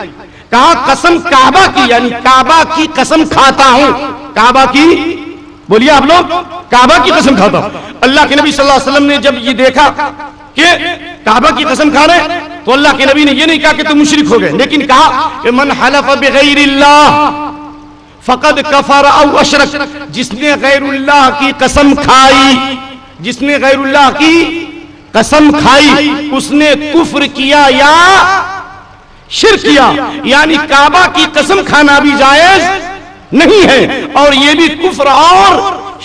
کہا قسم کعبہ کی، یعنی کعبہ کی قسم کھاتا ہوں. کعبہ کی، بولیے آپ لوگ، کعبہ کی قسم کھاتا ہوں. اللہ کے نبی صلی اللہ علیہ وسلم نے جب یہ دیکھا کہ کعبہ کی قسم کھا رہے تو اللہ کے نبی نے یہ نہیں کہا کہ تم مشرک ہو گئے، لیکن کہا کہ من حلف بغیر اللہ فقد کفر او اشرک، جس نے غیر اللہ کی قسم کھائی، جس نے غیر اللہ کی قسم کھائی اس نے کفر کیا یا شرک کیا. یعنی کعبہ کی قسم کھانا بھی جائز نہیں ہے اور یہ بھی کفر اور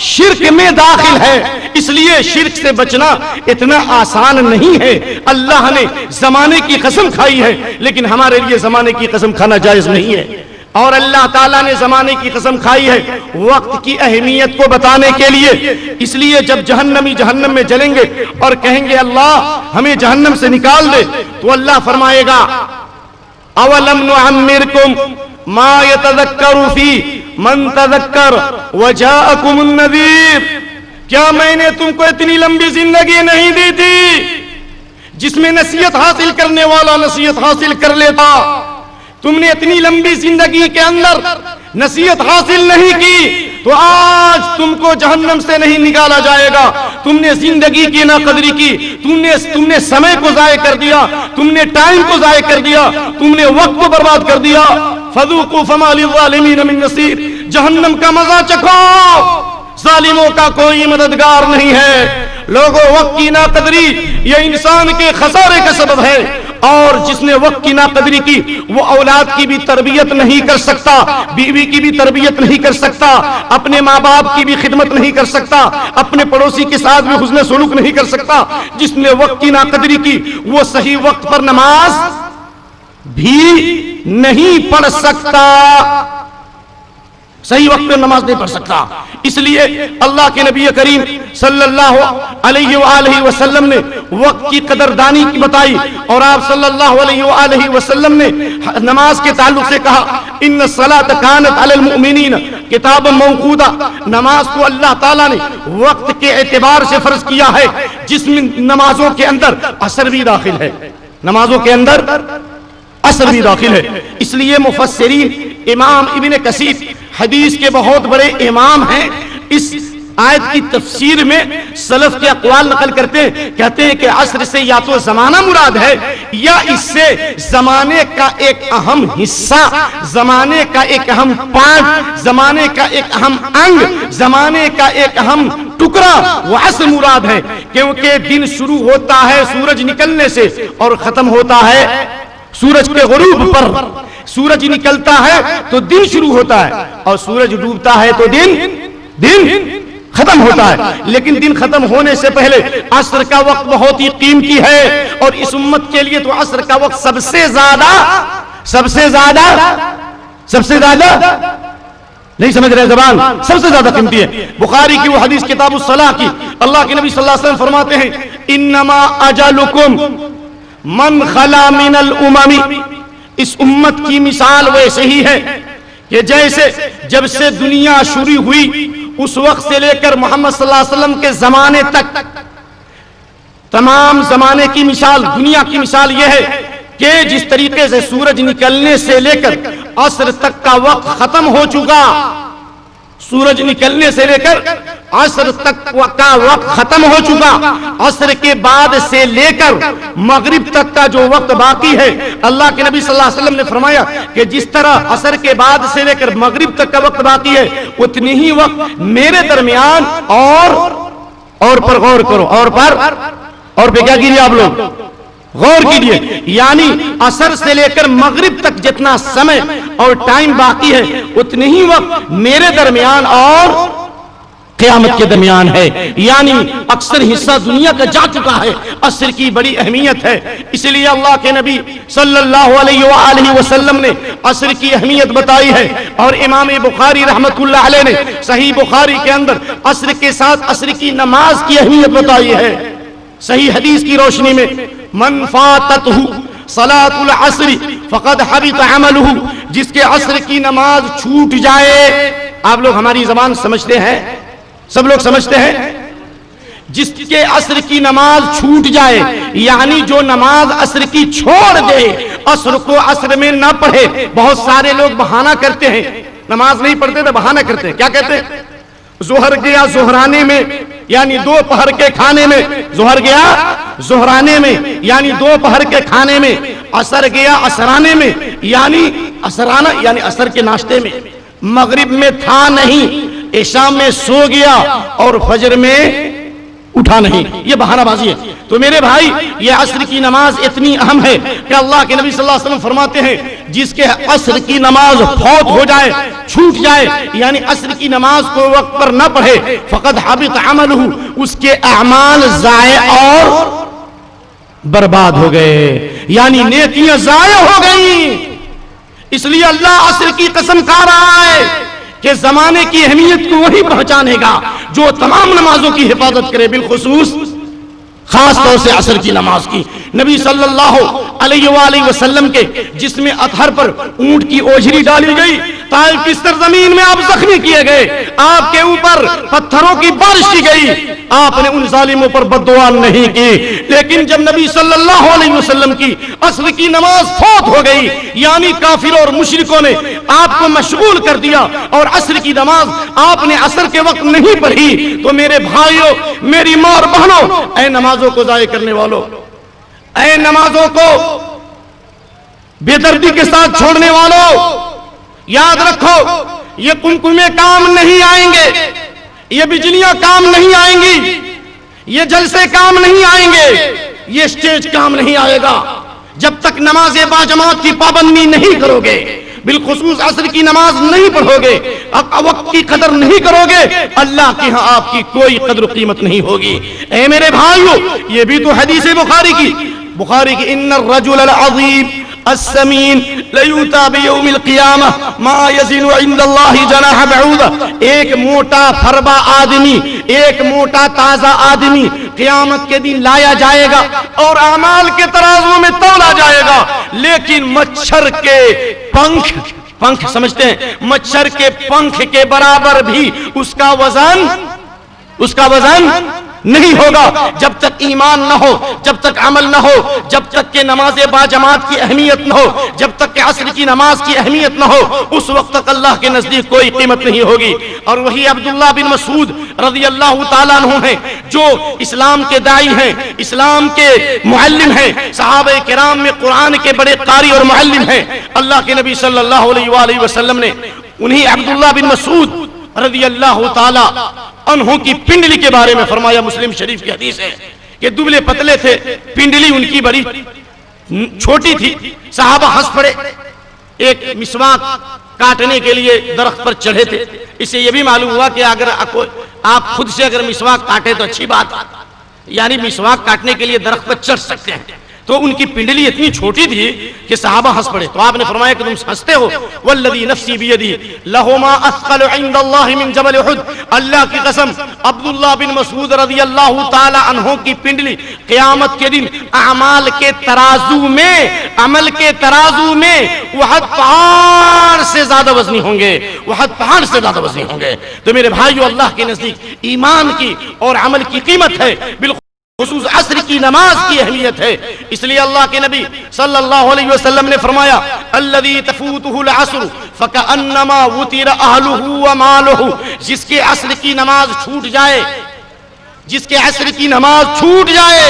شرک میں داخل ہے. اس لیے شرک سے بچنا اتنا آسان نہیں ہے. اللہ نے زمانے کی قسم کھائی ہے لیکن ہمارے لیے زمانے کی قسم کھانا جائز نہیں ہے. اور اللہ تعالیٰ نے زمانے کی قسم کھائی ہے وقت کی اہمیت کو بتانے کے لیے. اس لیے جب جہنمی جہنم میں جلیں گے اور کہیں گے اللہ ہمیں جہنم سے نکال دے تو اللہ فرمائے گا اولم نعمرکم ما یتذکر فی من تذکر وجاءکم النذیر، کیا میں نے تم کو اتنی لمبی زندگی نہیں دی تھی جس میں نصیحت حاصل کرنے والا نصیحت حاصل کر لیتا؟ تم نے اتنی لمبی زندگی کے اندر نصیحت حاصل نہیں کی تو آج تم کو جہنم سے نہیں نکالا جائے گا. تم نے زندگی کی ناقدری کی، تم نے سمے کو ضائع کر دیا، تم نے ٹائم کو ضائع کر دیا، تم نے وقت کو برباد کر دیا. فذوقوا فما للظالمین من نصیر، جہنم کا مزہ چکھو، ظالموں کا کوئی مددگار نہیں ہے. لوگوں وقت کی ناقدری یہ انسان کے خسارے کا سبب ہے، اور جس نے وقت کی ناقدری کی وہ اولاد کی بھی تربیت نہیں کر سکتا، بیوی کی بھی تربیت نہیں کر سکتا، اپنے ماں باپ کی بھی خدمت نہیں کر سکتا، اپنے پڑوسی کے ساتھ بھی حسن سلوک نہیں کر سکتا. جس نے وقت کی ناقدری کی وہ صحیح وقت پر نماز بھی نہیں پڑھ سکتا، صحیح وقت پہ نماز نہیں پڑھ سکتا. اس لیے اللہ کے نبی کریم صلی اللہ علیہ وآلہ وسلم نے وقت کی قدردانی کی بتائی، اور آپ صلی اللہ علیہ وآلہ وسلم نے نماز کے تعلق سے کہا ان الصلاۃ کانت علی المؤمنین کتابا موقوتا، نماز کو اللہ تعالیٰ نے وقت کے اعتبار سے فرض کیا ہے جس میں نمازوں کے اندر عصر بھی داخل ہے. نمازوں کے اندر عصر بھی داخل ہے. اس لیے مفسرین امام ابن کثیر حدیث کے بہت بڑے امام ہیں، اس آیت کی تفسیر میں سلف کے اقوال نقل کرتے ہیں، کہتے ہیں کہ عصر سے یا تو زمانہ مراد ہے یا اس سے زمانے کا ایک اہم حصہ، زمانے کا ایک اہم پارٹ، زمانے کا ایک اہم انگ، زمانے کا ایک اہم ٹکڑا وہ عصر مراد ہے. کیونکہ دن شروع ہوتا ہے سورج نکلنے سے اور ختم ہوتا ہے سورج کے غروب پر. سورج نکلتا ہے تو دن شروع ہوتا ہے اور سورج ڈوبتا ہے تو دن ختم ہوتا ہے. لیکن دن ختم ہونے سے پہلے عصر کا وقت بہت ہی قیمتی ہے، اور اس امت کے لیے تو عصر کا وقت سب سے زیادہ نہیں سمجھ رہے زبان، سب سے زیادہ قیمتی ہے. بخاری کی وہ حدیث کتاب الصلاح کی، اللہ کے نبی صلی اللہ علیہ وسلم فرماتے ہیں انما اجلکم من خلا من الامم. اس امت کی مثال ویسے ہی ہے کہ جیسے جب سے دنیا شروع ہوئی اس وقت سے لے کر محمد صلی اللہ علیہ وسلم کے زمانے تک تمام زمانے کی مثال، دنیا کی مثال یہ ہے کہ جس طریقے سے سورج نکلنے سے لے کر عصر تک کا وقت ختم ہو چکا، سورج نکلنے سے لے کر عصر تک کا وقت ختم ہو چکا، عصر کے بعد سے لے کر مغرب تک کا جو وقت باقی ہے، اللہ کے نبی صلی اللہ علیہ وسلم نے فرمایا کہ جس طرح عصر کے بعد سے لے کر مغرب تک کا وقت باقی ہے اتنی ہی وقت میرے درمیان اور پر غور کرو، اور پہ کیا کیجیے آپ لوگ غور کیجیے. یعنی عصر سے لے کر مغرب تک جتنا سمے اور ٹائم باقی ہے اتنی ہی وقت میرے درمیان اور قیامت کے درمیان ہے. یعنی اکثر حصہ دنیا کا جا چکا ہے. عصر کی بڑی اہمیت ہے، اس لیے اللہ کے نبی صلی اللہ علیہ وآلہ وسلم نے عصر کی اہمیت بتائی ہے. اور امام بخاری رحمت اللہ علیہ نے صحیح بخاری کے اندر عصر کے ساتھ عصر کی نماز کی اہمیت بتائی ہے. صحیح حدیث کی روشنی میں من فاتتہ صلاۃ العصر فقد حبط عملہ، جس کے عصر کی نماز چھوٹ جائے. آپ لوگ ہماری زبان سمجھتے ہیں، سب لوگ سمجھتے ہیں، جس کے عصر کی نماز چھوٹ جائے یعنی جو نماز عصر کی چھوڑ دے، عصر کو عصر میں نہ پڑھے. بہت سارے لوگ بہانہ کرتے ہیں، نماز نہیں پڑھتے تو بہانہ کرتے ہیں. کیا کہتے ہیں؟ ظہر گیا ظہرانے میں یعنی دو پہر کے کھانے میں، ظہر گیا ظہرانے میں یعنی دو پہر کے کھانے میں، عصر گیا عصرانے میں یعنی عصرانہ یعنی عصر کے ناشتے میں، مغرب میں تھا نہیں، عشاء میں سو گیا اور فجر میں اٹھا نہیں. یہ بہانہ بازی ہے. تو میرے بھائی یہ عصر کی نماز اتنی اہم ہے کہ اللہ کے نبی صلی اللہ علیہ وسلم فرماتے ہیں جس کے عصر کی نماز فوت ہو جائے، چھوٹ جائے، یعنی عصر کی نماز کو وقت پر نہ پڑھے، فقد حبط عملہ، اس کے اعمال ضائع اور برباد ہو گئے، یعنی نیکیاں ضائع ہو گئیں. اس لیے اللہ عصر کی قسم کھا رہا ہے کہ زمانے کی اہمیت کو وہی پہچانے گا جو تمام نمازوں کی حفاظت کرے، بالخصوص خاص طور سے عصر کی نماز کی. نبی صلی اللہ علیہ وآلہ وسلم کے جسم اطہر پر اونٹ کی اوجھری ڈالی گئی، طائف کی سرزمین میں آپ زخمی کیے گئے، آپ کے اوپر پتھروں کی بارش کی گئی، آپ نے ان ظالموں پر بد دعا نہیں کی. لیکن جب نبی صلی اللہ علیہ وسلم کی عصر کی نماز فوت ہو گئی یعنی کافروں اور مشرکوں نے آپ کو مشغول کر دیا اور عصر کی نماز آپ نے عصر کے وقت نہیں پڑھی، تو میرے بھائیوں، میری ماں اور بہنوں، اے نمازوں کو ضائع کرنے والوں، اے نمازوں کو بے دردی کے ساتھ چھوڑنے والوں، یاد رکھو یہ کمکمے کام نہیں آئیں گے، یہ بجلیاں کام نہیں آئیں گی، یہ جلسے کام نہیں آئیں گے، یہ سٹیج کام نہیں آئے گا جب تک نماز باجماعت کی پابندی نہیں کرو گے، بالخصوص عصر کی نماز نہیں پڑھو گے، وقت کی قدر نہیں کرو گے، اللہ کے ہاں آپ کی کوئی قدر و قیمت نہیں ہوگی. اے میرے بھائیو، یہ بھی تو حدیث بخاری کی ان الرجل العظیم السمین لیوتا بیوم القیامہ ما یزن عند اللہ جناح بعوضہ. ایک موٹا فربا آدمی، ایک موٹا تازہ آدمی قیامت کے دن لایا جائے گا اور اعمال کے ترازو میں تولا جائے گا، لیکن مچھر کے پنکھ سمجھتے ہیں، مچھر کے پنکھ کے برابر بھی اس کا وزن نہیں ہوگا جب تک ایمان نہ ہو، جب تک عمل نہ ہو، جب تک کہ نماز باجماعت کی اہمیت نہ ہو، جب تک کہ عصر کی نماز کی اہمیت نہ ہو، اس وقت تک اللہ کے نزدیک کوئی قیمت نہیں ہوگی۔ اور وہی عبداللہ بن مسعود رضی اللہ تعالیٰ عنہ ہیں جو اسلام کے داعی ہیں، اسلام کے معلم ہیں، صحابہ کرام میں قرآن کے بڑے قاری اور معلم ہیں۔ اللہ کے نبی صلی اللہ علیہ وآلہ وسلم نے انہی عبداللہ بن مسعود رضی اللہ تعالی عنہ کی پنڈلی کے بارے میں فرمایا، مسلم شریف کی حدیث ہے کہ دبلے پتلے تھے، پنڈلی ان کی بڑی چھوٹی تھی۔ صحابہ ہنس پڑے، ایک مسواک کاٹنے کے لیے درخت پر چڑھے تھے۔ اس سے یہ بھی معلوم ہوا کہ اگر آپ خود سے اگر مسواک کاٹے تو اچھی بات، یعنی مسواک کاٹنے کے لیے درخت پر چڑھ سکتے ہیں۔ تو ان کی پنڈلی اتنی چھوٹی تھی کہ صحابہ ہنس پڑے۔ تو آپ نے فرمایا کہ تم ہنستے ہو، والذی نفسی بیدی لہما اثقل عند اللہ من جبل احد، اللہ کی قسم عبداللہ بن مسعود رضی اللہ تعالی عنہ کی پنڈلی قیامت کے دن اعمال کے ترازو میں، عمل کے ترازو میں احد پہاڑ سے زیادہ وزنی ہوں گے، احد پہاڑ سے زیادہ وزنی ہوں گے۔ تو میرے بھائیو، اللہ کے نزدیک ایمان کی اور عمل کی قیمت ہے، بالکل خصوص عصر کی نماز کی اہمیت ہے۔ اس لیے اللہ کے نبی صلی اللہ علیہ وسلم نے فرمایا، الذی تفوتہ العصر فکأنما وطر اہلہ ومالہ، جس کے عصر کی نماز چھوٹ جائے، جس کے عصر کی نماز چھوٹ جائے۔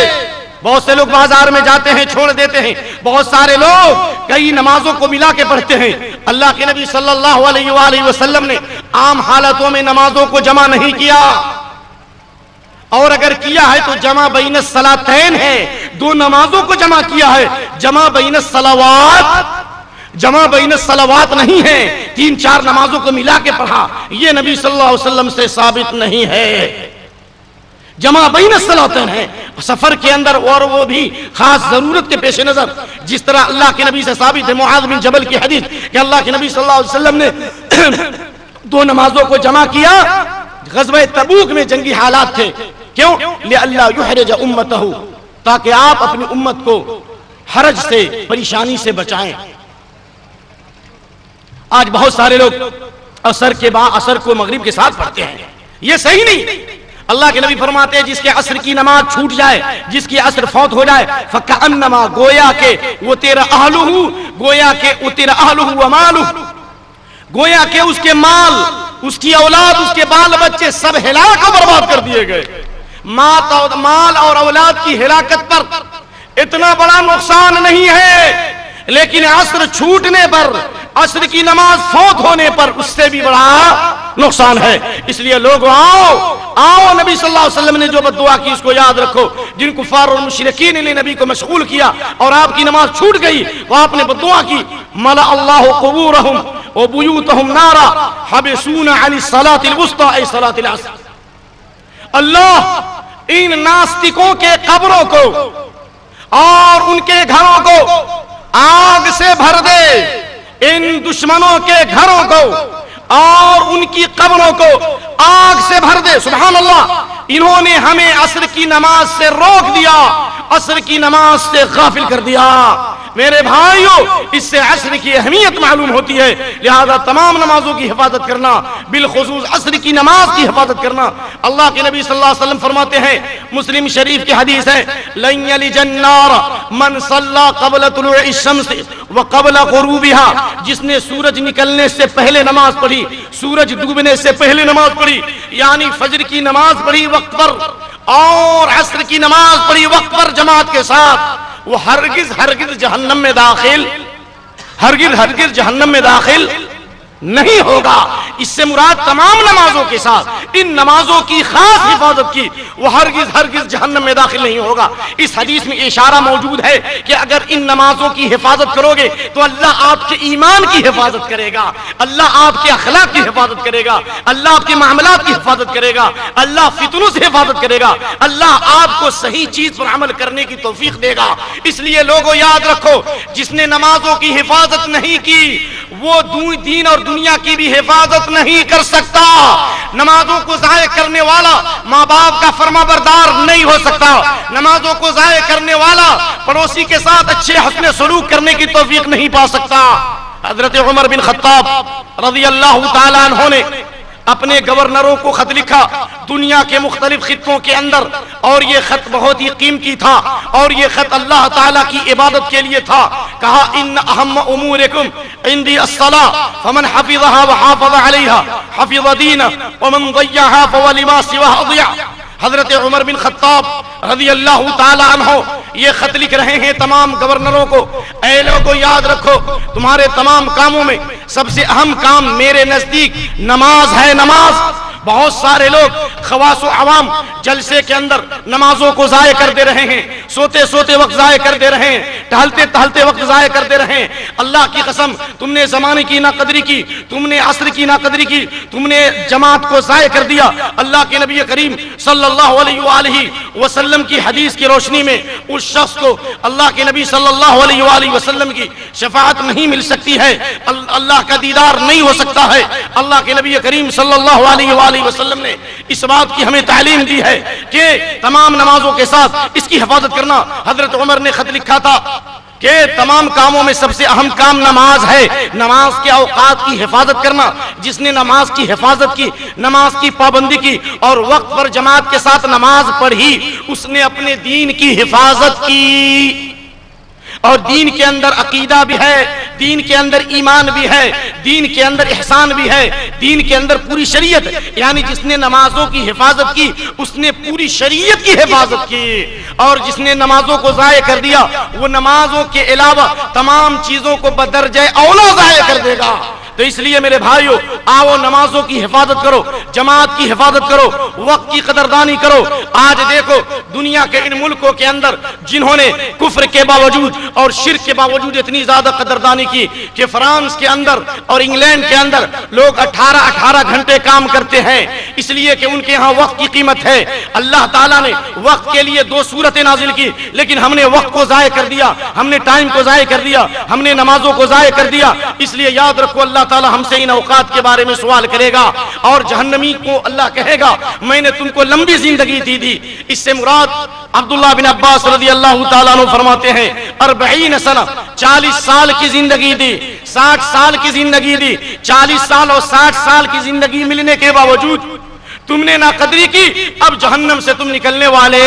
بہت سے لوگ بازار میں جاتے ہیں، چھوڑ دیتے ہیں، بہت سارے لوگ کئی نمازوں کو ملا کے پڑھتے ہیں۔ اللہ کے نبی صلی اللہ علیہ وآلہ وسلم نے عام حالتوں میں نمازوں کو جمع نہیں کیا، اور اگر کیا ہے تو جمع بین الصلاتین ہے، دو نمازوں کو جمع کیا ہے، جمع بین الصلوات، جمع بین الصلوات نہیں ہے، تین چار نمازوں کو ملا کے پڑھا، یہ نبی صلی اللہ علیہ وسلم سے ثابت نہیں ہے۔ جمع بین الصلاتین ہے سفر کے اندر، اور وہ بھی خاص ضرورت کے پیش نظر، جس طرح اللہ کے نبی سے ثابت ہے معاذ بن جبل کی حدیث کہ اللہ کے نبی صلی اللہ علیہ وسلم نے دو نمازوں کو جمع کیا۔ غزوہ تبوک میں جنگی حالات تھے، کیوں؟ لئلا یحرج امتہ، تاکہ آپ اپنی امت کو حرج سے، پریشانی سے بچائیں۔ آج بہت سارے لوگ عصر کے بعد عصر کو مغرب کے ساتھ پڑھتے ہیں، یہ صحیح نہیں۔ اللہ کے نبی فرماتے ہیں جس کے عصر کی نماز چھوٹ جائے، جس کی عصر فوت ہو جائے، فکأنما، گویا کہ وہ تیرا اہلہ، گویا کہ وہ تیرا اہلہ ومالہ، گویا کہ اس کے مال، اس کی اولاد، اس کے بال بچے سب ہلاک و برباد کر دیے گئے۔ مال اور اولاد کی ہلاکت پر اتنا بڑا نقصان نہیں ہے، لیکن عصر چھوٹنے پر، عصر کی نماز فوت ہونے پر اس سے بھی بڑا نقصان ہے۔ اس لیے لوگ آؤ نبی صلی اللہ علیہ وسلم نے جو بد دعا کی اس کو یاد رکھو۔ جن کفار اور مشرکین نے نبی کو مشغول کیا اور آپ کی نماز چھوٹ گئی تو آپ نے بد دعا کی، ملأ اللہ قبورہم وبیوتہم نارا حبسون عن الصلاة الوسطى ای صلاة العصر۔ اللہ ان ناستکوں کے قبروں کو اور ان کے گھروں کو آگ سے بھر دے، ان دشمنوں کے گھروں کو اور ان کی قبروں کو آگ سے بھر دے۔ سبحان اللہ، انہوں نے ہمیں عصر کی نماز سے روک دیا، عصر کی نماز سے غافل کر دیا۔ میرے بھائیوں، اس سے عصر کی اہمیت معلوم ہوتی ہے، لہذا تمام نمازوں کی حفاظت کرنا، بالخصوص عصر کی نماز کی حفاظت کرنا۔ اللہ کے نبی صلی اللہ علیہ وسلم فرماتے ہیں، مسلم شریف کی حدیث ہے، لن یلج النار من صلی قبل طلوع الشمس وقبل غروبها، جس نے سورج نکلنے سے پہلے نماز پڑھی، سورج ڈوبنے سے پہلے نماز پڑھی، یعنی فجر کی نماز پڑھی وقت پر اور عصر کی نماز پڑھی وقت پر جماعت کے ساتھ، وہ ہرگز ہرگز جہنم میں داخل، ہرگز جہنم میں داخل نہیں ہوگا۔ اس سے مراد تمام نمازوں کے ساتھ ان نمازوں کی خاص حفاظت کی، وہ ہرگز جہنم میں داخل نہیں ہوگا۔ اس حدیث میں اشارہ موجود ہے کہ اگر ان نمازوں کی حفاظت کرو گے تو اللہ آپ کے ایمان کی حفاظت کرے گا، اللہ آپ کے اخلاق کی حفاظت کرے گا، اللہ آپ کے معاملات کی حفاظت کرے گا، اللہ فتنوں سے حفاظت کرے گا، اللہ آپ کو صحیح چیز پر عمل کرنے کی توفیق دے گا۔ اس لیے لوگوں یاد رکھو، جس نے نمازوں کی حفاظت نہیں کی وہ دین اور دنیا کی بھی حفاظت نہیں کر سکتا۔ نمازوں کو ضائع کرنے والا ماں باپ کا فرما بردار نہیں ہو سکتا، نمازوں کو ضائع کرنے والا پڑوسی کے ساتھ اچھے حسن سلوک کرنے کی توفیق نہیں پا سکتا۔ حضرت عمر بن خطاب رضی اللہ تعالیٰ عنہ نے اپنے گورنروں کو خط لکھا دنیا کے مختلف خطوں کے اندر، اور یہ خط بہت ہی قیمتی تھا، اور یہ خط اللہ تعالیٰ کی عبادت کے لیے تھا۔ کہا ان اہم امورکم عندی الصلاۃ فمن حفظها وحافظ علیہا حفظ دینہ ومن ضیعها فولما سواہ ضیع۔ حضرت عمر بن خطاب رضی اللہ تعالی عنہ یہ خط لکھ رہے ہیں تمام گورنروں کو، اے لوگوں یاد رکھو تمہارے تمام کاموں میں سب سے اہم کام میرے نزدیک نماز ہے، نماز۔ بہت سارے لوگ خواص و عوام جلسے کے اندر نمازوں کو ضائع کر دے رہے ہیں، سوتے سوتے وقت ضائع کر دے رہے ہیں، ٹہلتے ٹہلتے وقت ضائع کر دے رہے ہیں۔ اللہ کی قسم تم نے زمانے کی ناقدری کی، تم نے عصر کی ناقدری کی، تم نے جماعت کو ضائع کر دیا۔ اللہ کے نبی کریم صلی اللہ علیہ وآلہ وسلم کی حدیث کی روشنی میں اس شخص کو اللہ کے نبی صلی اللہ علیہ وآلہ وسلم کی شفاعت نہیں مل سکتی ہے، اللہ کا دیدار نہیں ہو سکتا ہے۔ اللہ کے نبی کریم صلی اللہ علیہ وآلہ وسلم نے اس بات کی ہمیں تعلیم دی ہے کہ تمام نمازوں کے ساتھ اس کی حفاظت کرنا۔ حضرت عمر نے خط لکھا تھا کہ تمام کاموں میں سب سے اہم کام نماز ہے، نماز کے اوقات کی حفاظت کرنا۔ جس نے نماز کی حفاظت کی، نماز کی پابندی کی اور وقت پر جماعت کے ساتھ نماز پڑھی، اس نے اپنے دین کی حفاظت کی۔ اور دین کے اندر عقیدہ بھی ہے، دین کے اندر ایمان بھی ہے، دین کے اندر احسان بھی ہے، دین کے اندر پوری شریعت، یعنی جس نے نمازوں کی حفاظت کی اس نے پوری شریعت کی حفاظت کی، اور جس نے نمازوں کو ضائع کر دیا وہ نمازوں کے علاوہ تمام چیزوں کو بدرجہ اولا ضائع کر دے گا۔ تو اس لیے میرے بھائیو آؤ نمازوں کی حفاظت کرو، جماعت کی حفاظت کرو، وقت کی قدردانی کرو۔ آج دیکھو دنیا کے ان ملکوں کے اندر جنہوں نے کفر کے باوجود اور شرک کے باوجود اتنی زیادہ قدردانی کی کہ فرانس کے اندر اور انگلینڈ کے اندر لوگ 18 گھنٹے کام کرتے ہیں، اس لیے کہ ان کے ہاں وقت کی قیمت ہے۔ اللہ تعالیٰ نے وقت کے لیے 2 سورتیں نازل کی، لیکن ہم نے وقت کو ضائع کر دیا، ہم نے ٹائم کو ضائع کر دیا، ہم نے نمازوں کو ضائع کر دیا۔ اس لیے یاد رکھو اللہ تعالیٰ ہم سے ان اوقات کے بارے میں سوال کرے گا، اور جہنمی کو اللہ کہے گا میں نے تم کو لمبی زندگی دی تھی۔ اس سے مراد عبداللہ بن عباس رضی اللہ تعالیٰ عنہ فرماتے ہیں 40 سنہ 40 سال کی زندگی دی، 60 سال کی زندگی دی، 40 سال اور 60 سال کی زندگی ملنے کے باوجود تم نے ناقدری کی، اب جہنم سے تم نکلنے والے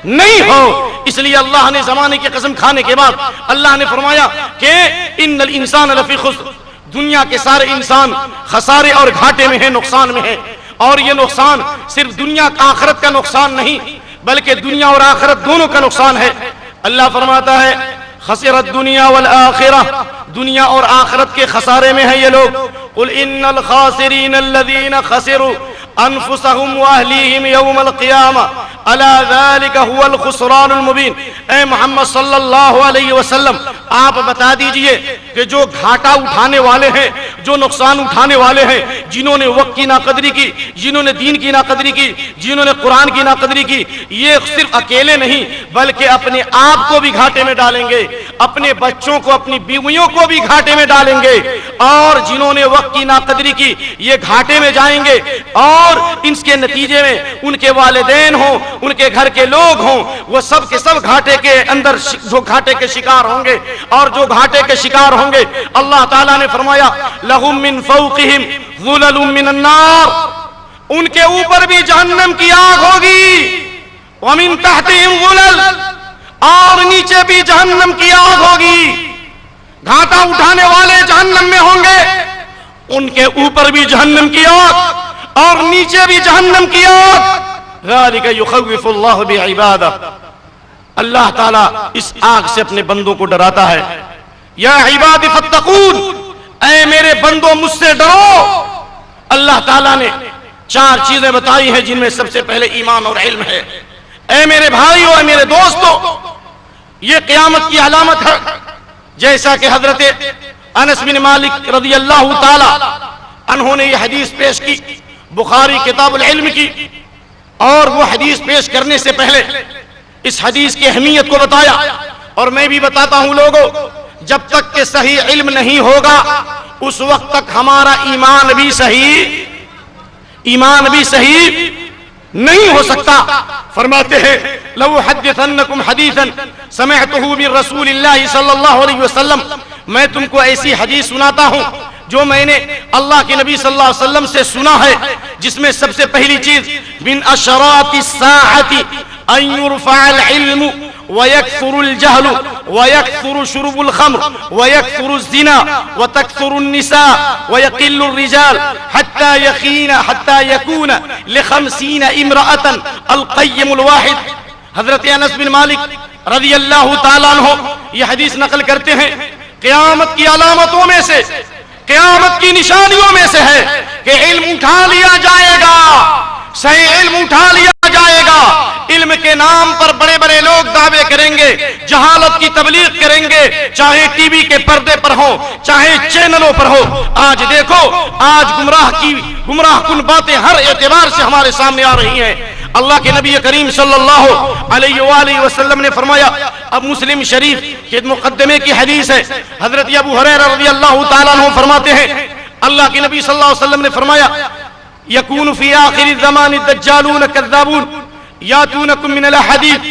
نہیں ہو۔ اس لیے اللہ نے زمانے کی قسم کھانے کے بعد اللہ نے فرمایا کہ ان الانسان لفی خسر، دنیا کے سارے انسان خسارے اور گھاٹے میں ہیں، نقصان میں ہیں۔ اور یہ نقصان صرف دنیا کا آخرت کا نقصان نہیں بلکہ دنیا اور آخرت دونوں کا نقصان ہے۔ اللہ فرماتا ہے خسرت دنیا والآخرہ، دنیا اور آخرت کے خسارے میں ہیں یہ لوگ۔ قل ان الخاسرین الذین خسروا انفسهم واہلیہم یوم القیامہ الا ذلک هو الخسران المبین۔ اے محمد صلی اللہ علیہ وسلم آپ بتا دیجئے کہ جو گھاٹا اٹھانے والے ہیں، جو نقصان اٹھانے والے ہیں، جنہوں نے وقت کی ناقدری کی، جنہوں نے دین کی ناقدری کی، جنہوں نے قرآن کی ناقدری کی، یہ صرف اکیلے نہیں بلکہ اپنے آپ کو بھی گھاٹے میں ڈالیں گے، اپنے بچوں کو، اپنی بیویوں کو بھی گھاٹے میں ڈالیں گے۔ اور جنہوں نے وقت کی ناقدری کی یہ گھاٹے میں جائیں گے، اور اس کے نتیجے میں ان کے والدین ہوں، ان کے گھر کے لوگ ہوں، وہ سب کے سب گھاٹے کے اندر جو گھاٹے کے شکار ہوں گے۔ اور جو گھاٹے کے شکار ہوں گے اللہ تعالیٰ نے فرمایا لہم من فوقہم ظلل من النار، ان کے اوپر بھی جہنم کی آگ ہوگی، ومن تحتہم ظلل، اور نیچے بھی جہنم کی آگ ہوگی۔ گھاٹا اٹھانے والے جہنم میں ہوں گے، ان کے اوپر بھی جہنم کی آگ اور نیچے بھی جہنم کی آگ۔ ذالک یخوف اللہ بعبادہ، اللہ تعالیٰ اس آگ سے اپنے بندوں کو ڈراتا ہے۔ یا عباد فاتقون، اے میرے بندوں مجھ سے ڈرو۔ اللہ تعالیٰ نے 4 چیزیں بتائی ہیں جن میں سب سے پہلے ایمان اور علم ہے۔ اے میرے بھائیو، اے میرے دوستو، یہ قیامت کی علامت ہے، جیسا کہ حضرت انس بن مالک رضی اللہ تعالی عنہ نے یہ حدیث پیش کی، بخاری کتاب العلم کی، اور وہ حدیث پیش کرنے سے پہلے اس حدیث کی اہمیت کو بتایا۔ اور میں بھی بتاتا ہوں لوگوں، جب تک کہ صحیح علم نہیں ہوگا اس وقت تک ہمارا ایمان بھی صحیح نہیں ہو سکتا۔ فرماتے ہیں لو حدثنکم حدیثا سمعته من رسول اللہ صلی اللہ علیہ وسلم، میں تم کو ایسی حدیث سناتا ہوں جو میں نے اللہ کے نبی صلی اللہ علیہ وسلم سے سنا ہے، جس میں سب سے پہلی چیز من اشراط الساعۃ ان يرفع العلم ويكثر الجهل ويكثر شرب الخمر ويكثر الزنا وتكثر النساء ويقل الرجال حتى يكون ل50 امرأة القيم الواحد. حضرت انس بن مالک رضی اللہ تعالیٰ عنہ یہ حدیث نقل کرتے ہیں، قیامت کی علامتوں میں سے، قیامت کی نشانیوں میں سے ہے کہ علم اٹھا لیا جائے گا، صحیح علم اٹھا لیا جائے گا. علم کے نام پر بڑے بڑے لوگ دعوے کریں گے، جہالت کی تبلیغ کریں گے، چاہے ٹی وی کے پردے پر ہو، چاہے چینلوں پر ہو. آج دیکھو، آج گمراہ کن باتیں ہر اعتبار سے ہمارے سامنے آ رہی ہیں. اللہ کے نبی کریم صلی اللہ علیہ وآلہ وسلم نے فرمایا، اب مسلم شریف کے مقدمے کی حدیث ہے، حضرت ابو ہریرہ رضی اللہ تعالیٰ عنہ فرماتے ہیں، اللہ کے نبی صلی اللہ علیہ وسلم نے فرمایا، یکون فی آخر الزمان الدجالون کذابون یاتونکم من الحدیث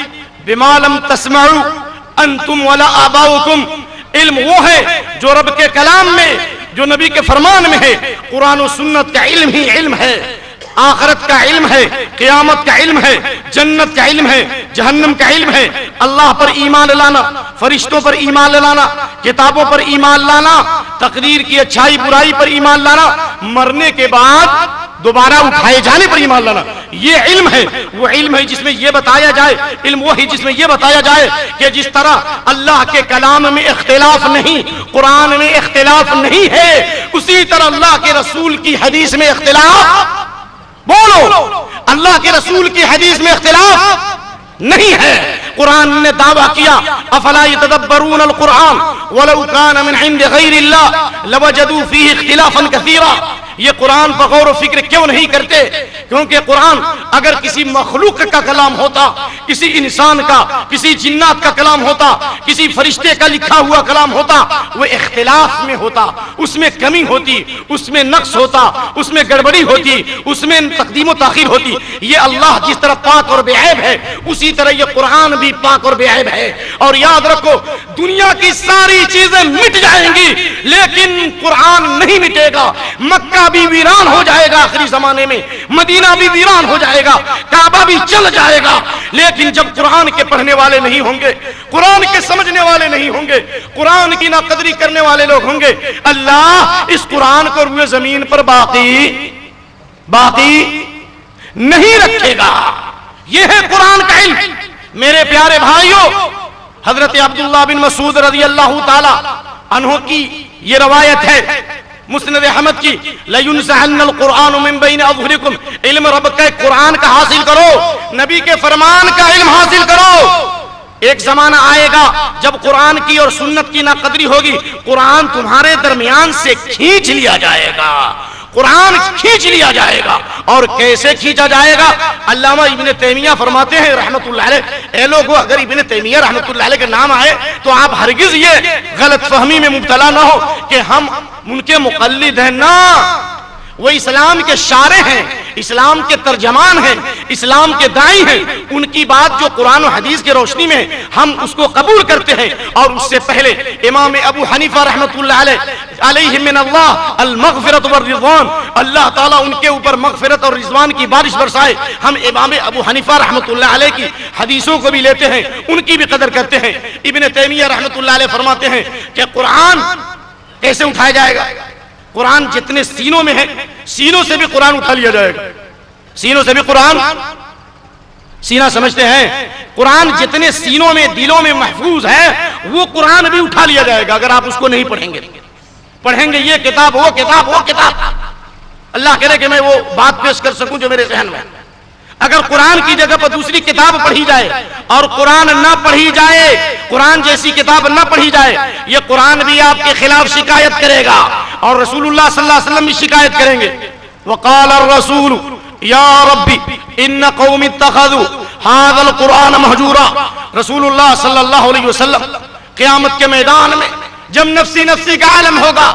بما لم تسمعوا انتم ولا آباؤکم. علم وہ ہے جو رب کے کلام میں، جو نبی کے فرمان میں ہے. قرآن و سنت کا علم ہی علم ہے، آخرت کا علم ہے، قیامت کا علم ہے، جنت کا علم ہے، جہنم کا علم ہے. اللہ پر ایمان لانا، فرشتوں پر ایمان لانا، کتابوں پر ایمان لانا، تقدیر کی اچھائی برائی پر ایمان لانا، مرنے کے بعد دوبارہ اٹھائے جانے پر ایمان لانا، یہ علم ہے. وہ علم ہے جس میں یہ بتایا جائے، علم وہی جس میں یہ بتایا جائے کہ جس طرح اللہ کے کلام میں اختلاف نہیں، قرآن میں اختلاف نہیں ہے، اسی طرح اللہ کے رسول کی حدیث میں اختلاف، بولو، اللہ کے رسول کی حدیث میں اختلاف نہیں ہے. قرآن نے دعویٰ کیا، افلا یتدبرون القرآن ولو کان من عند غیر اللہ لوجدوا فیہ اختلافا کثیرا. یہ قرآن پر غور و فکر کیوں نہیں کرتے؟ کیونکہ قرآن اگر کسی مخلوق کا کلام ہوتا، کسی انسان کا، کسی جنات کا کلام ہوتا، کسی فرشتے کا لکھا ہوا کلام ہوتا، وہ اختلاف میں ہوتا، اس میں کمی ہوتی، اس میں نقص ہوتا، اس میں گڑبڑی ہوتی، اس میں تقدیم و تاخیر ہوتی. یہ اللہ جس طرح پاک اور بے عیب ہے، اسی طرح یہ قرآن بھی پاک اور بے عیب ہے. اور یاد رکھو، دنیا کی ساری چیزیں مٹ جائیں گی لیکن قرآن نہیں مٹے گا. مکہ بھی ویران ہو جائے گا آخری زمانے میں، مدینہ بھی ویران ہو جائے گا، کعبہ بھی چل جائے گا، لیکن جب قرآن کے پڑھنے والے نہیں ہوں گے، قرآن کے سمجھنے والے نہیں ہوں گے، قرآن کی ناقدری کرنے والے لوگ ہوں گے، اللہ اس قرآن کو روئے زمین پر باقی نہیں رکھے گا. یہ ہے قرآن کا علم. میرے پیارے بھائیوں، حضرت عبداللہ بن مسعود رضی اللہ تعالی عنہ کی یہ روایت ہے مسند احمد کی، لَيُنْزَعَنَّ الْقُرْآنُ مِنْ بَيْنِ أَظْهُرِكُمْ. علم رب کا قرآن کا حاصل کرو، نبی کے فرمان کا علم حاصل کرو. ایک زمانہ آئے گا جب قرآن کی اور سنت کی ناقدری ہوگی، قرآن تمہارے درمیان سے کھینچ لیا جائے گا، قرآن کھینچ لیا جائے گا. اور کیسے کھینچا جائے گا؟ علامہ ابن تیمیہ فرماتے ہیں رحمت اللہ علیہ، اے لوگوں اگر ابن تیمیہ رحمت اللہ علیہ کے نام آئے تو آپ ہرگز یہ غلط فہمی میں مبتلا نہ ہو کہ ہم ان کے مقلد ہیں. نہ، وہ اسلام کے شارع ہیں، اسلام کے ترجمان ہیں، اسلام کے داعی ہیں. ان کی بات جو قرآن و حدیث کی روشنی میں ہم اس کو قبول کرتے ہیں. اور اس سے پہلے امام ابو حنیفہ رحمت اللہ علیہ من اللہ المغفرت والرضوان، اللہ تعالیٰ ان کے اوپر مغفرت اور رضوان کی بارش برسائے. ہم امام ابو حنیفہ رحمت اللہ علیہ کی حدیثوں کو بھی لیتے ہیں، ان کی بھی قدر کرتے ہیں. ابن تیمیہ رحمت اللہ علیہ فرماتے ہیں کہ قرآن کیسے اٹھایا جائے گا؟ قرآن جتنے سینوں میں ہے، سینوں سے بھی قرآن اٹھا لیا جائے گا. سینوں سے بھی قرآن، سینہ سمجھتے ہیں، قرآن جتنے سینوں میں، دلوں میں محفوظ ہے، وہ قرآن بھی اٹھا لیا جائے گا. اگر آپ اس کو نہیں پڑھیں گے یہ کتاب وہ کتاب وہ کتاب. اللہ کرے کہ میں وہ بات پیش کر سکوں جو میرے ذہن میں. اگر قرآن کی جگہ پر دوسری کتاب پڑھی جائے اور قرآن نہ پڑھی جائے، قرآن جیسی کتاب نہ پڑھی جائے، یہ قرآن بھی آپ کے خلاف شکایت کرے گا اور رسول اللہ صلی اللہ علیہ وسلم بھی شکایت کریں گے. وقال الرسول یا ربی ان قوم اتخذوا هذا القرآن مہجورا. رسول اللہ صلی اللہ علیہ وسلم قیامت کے میدان میں جب نفسی نفسی کا عالم ہوگا،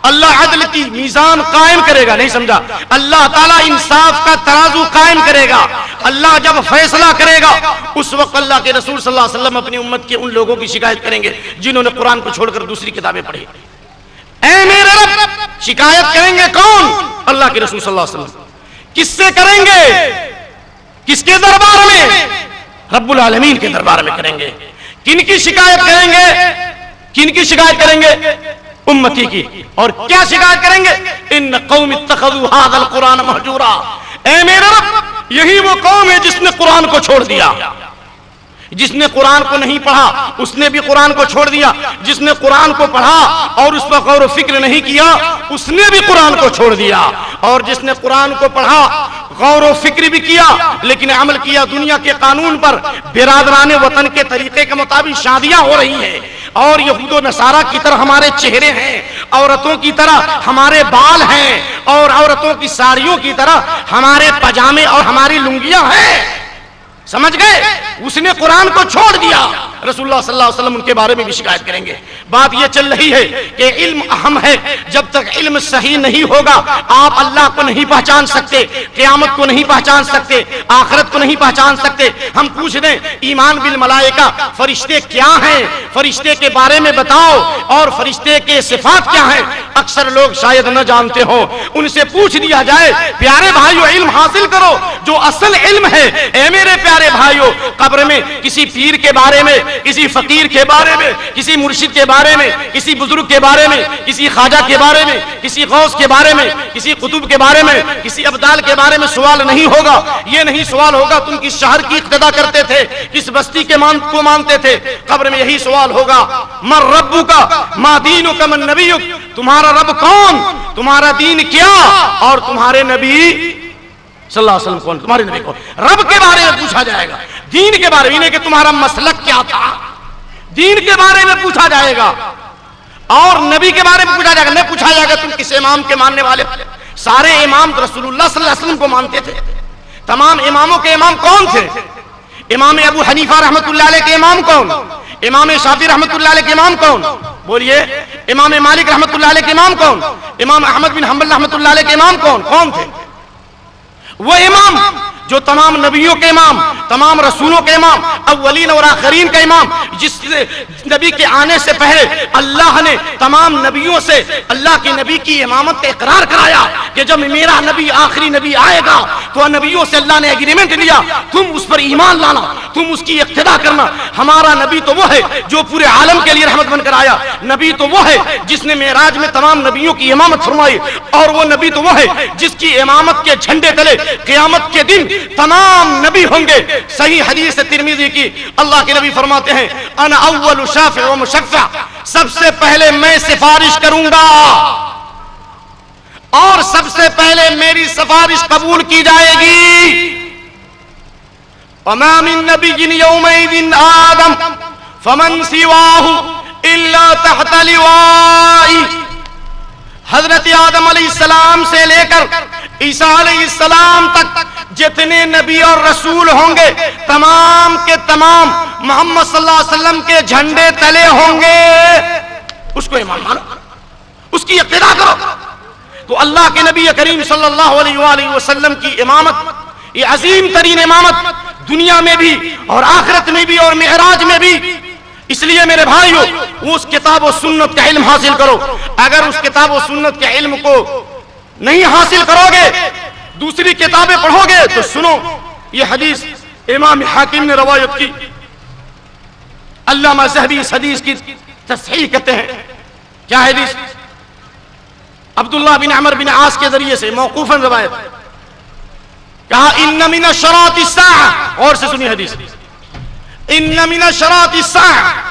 اللہ عدل کی میزان قائم کرے گا. نہیں سمجھا؟ اللہ تعالیٰ انصاف کا ترازو قائم کرے گا. اللہ جب فیصلہ کرے گا، اس وقت اللہ کے رسول صلی اللہ علیہ وسلم اپنی امت کے ان لوگوں کی شکایت کریں گے جنہوں نے قرآن کو چھوڑ کر دوسری کتابیں پڑھی. اے میرے رب، شکایت کریں گے کون؟ اللہ کے رسول صلی اللہ علیہ وسلم. کس سے کریں گے؟ کس کے دربار میں؟ رب العالمین کے دربار میں کریں گے. کن کی شکایت کریں گے؟ کن کی شکایت کریں گے؟ امتی کی. اور کیا شکایت کریں گے؟ ان قوم اتخذوا هذا القرآن مہجورا. اے میرے رب، یہی وہ قوم ہے جس نے قرآن کو چھوڑ دیا. جس نے قرآن کو نہیں پڑھا اس نے بھی قرآن کو چھوڑ دیا. جس نے قرآن کو پڑھا اور اس پر غور و فکر نہیں کیا اس نے بھی قرآن کو چھوڑ دیا. اور جس نے قرآن کو پڑھا، غور و فکر بھی کیا، لیکن عمل کیا دنیا کے قانون پر، برادران وطن کے طریقے کے مطابق شادیاں ہو رہی ہیں، اور یہود و نصارہ کی طرح ہمارے چہرے ہیں، عورتوں کی طرح ہمارے بال ہیں، اور عورتوں کی ساڑیوں کی طرح ہمارے پاجامے اور ہماری لنگیاں ہیں. سمجھ گئے؟ اس نے قرآن کو چھوڑ دیا. رسول اللہ صلی اللہ علیہ وسلم ان کے بارے میں بھی شکایت کریں گے. بات یہ چل رہی ہے کہ علم اہم ہے. جب تک علم صحیح نہیں ہوگا آپ اللہ کو نہیں پہچان سکتے، قیامت کو نہیں پہچان سکتے، آخرت کو نہیں پہچان سکتے. ہم پوچھ دیں ایمان بالملائکہ، فرشتے کیا ہیں؟ فرشتے کے بارے میں بتاؤ، اور فرشتے کے صفات کیا ہیں؟ اکثر لوگ شاید نہ جانتے ہوں. ان سے پوچھ دیا جائے پیارے بھائیو علم حاصل کرو جو اصل علم ہے. اے میرے پیارے بھائیو، قبر میں کسی پیر کے بارے میں، کسی فقیر کے بارے میں، کسی مرشد کے بارے میں، کسی بزرگ کے بارے میں، کسی خواجہ کے بارے میں، کسی غوث کے بارے میں، کسی قطب کے بارے میں، کسی ابدال کے بارے میں سوال نہیں ہوگا. یہ نہیں سوال ہوگا تم کس شہر کی اقتدا کرتے تھے، کس بستی کے کو مانتے تھے. قبر میں یہی سوال ہوگا من ربک ما دینک من نبیک. تمہارا رب کون، تمہارا دین کیا، اور تمہارے نبی صلی اللہ علیہ وسلم کون، تمہارے نبی کون. رب کے بارے میں پوچھا جائے گا، دین کے بارے میں، کہ تمہارا مسلک کیا تھا، دین کے بارے میں پوچھا جائے گا. اور نبی کے بارے میں پوچھا جائے گا. نہ پوچھا جائے گا تم کس امام کے ماننے والے. سارے امام رسول اللہ صلی اللہ علیہ وسلم کو مانتے تھے. تمام اماموں کے امام کون تھے؟ امام ابو حنیفہ رحمۃ اللہ علیہ کے امام کون؟ امام شافعی رحمۃ اللہ علیہ کے امام کون؟ بولیے. امام مالک رحمۃ اللہ علیہ کے امام کون؟ امام احمد بن حنبل رحمۃ اللہ علیہ کے امام کون تھے؟ وہ امام جو تمام نبیوں کے امام، تمام رسولوں کے امام، اولین اور آخرین کا امام، جس نبی کے آنے سے پہلے اللہ نے تمام نبیوں سے اللہ کے نبی کی امامت کا اقرار کرایا کہ جب میرا نبی آخری نبی آئے گا تو نبیوں سے اللہ نے ایگریمنٹ لیا تم اس پر ایمان لانا، تم اس کی اقتدا کرنا. ہمارا نبی تو وہ ہے جو پورے عالم کے لیے رحمت بن کر آیا. نبی تو وہ ہے جس نے معراج میں تمام نبیوں کی امامت فرمائی. اور وہ نبی تو وہ ہے جس کی امامت کے جھنڈے تلے قیامت کے دن تمام نبی ہوں گے. صحیح حدیث ترمذی کی اللہ کے نبی فرماتے ہیں انا اول شافع و مشفع. سب سے پہلے میں سفارش کروں گا اور سب سے پہلے میری سفارش قبول کی جائے گی. وما من نبی یومئذ آدم فمن سواه الا تحت لوائی. حضرت آدم علیہ السلام سے لے کر عیسیٰ علیہ السلام تک جتنے نبی اور رسول ہوں گے تمام کے تمام محمد صلی اللہ علیہ وسلم کے جھنڈے تلے ہوں گے. اس کو ایمان مانو، اس کی اقتدا کرو. تو اللہ کے نبی کریم صلی اللہ علیہ وآلہ وسلم کی امامت، یہ عظیم ترین امامت دنیا میں بھی اور آخرت میں بھی اور معراج میں بھی. اس لیے میرے بھائیو اس کتاب و سنت کا علم حاصل کرو. اگر اس کتاب و سنت کے علم کو نہیں حاصل کرو گے، دوسری کتابیں پڑھو گے تو سنو یہ حدیث امام حاکم نے روایت کی. علامہ ذہبی اس حدیث کی تصحیح کرتے ہیں. کیا حدیث؟ عبداللہ بن عمر بن عاص کے ذریعے سے موقوفاً روایت. کہا ان من اشراط الساعہ، اور سے سنی حدیث، ان من اشراط الساعہ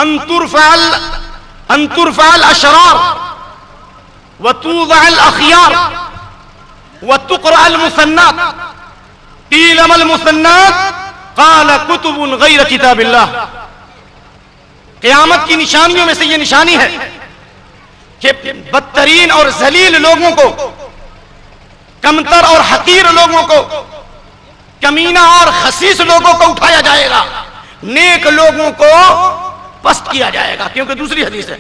ان ترفع الاشرار وتوضع الاخيار وتقرأ المثنات. قيل ما المثنات؟ قال كتب غير كتاب الله. قیامت کی نشانیوں میں سے یہ نشانی ہے کہ بدترین اور ذلیل لوگوں کو، کمتر اور حقیر لوگوں کو، کمینہ اور خسیس لوگوں کو اٹھایا جائے گا، نیک لوگوں کو پست کیا جائے گا. کیونکہ دوسری حدیث ہے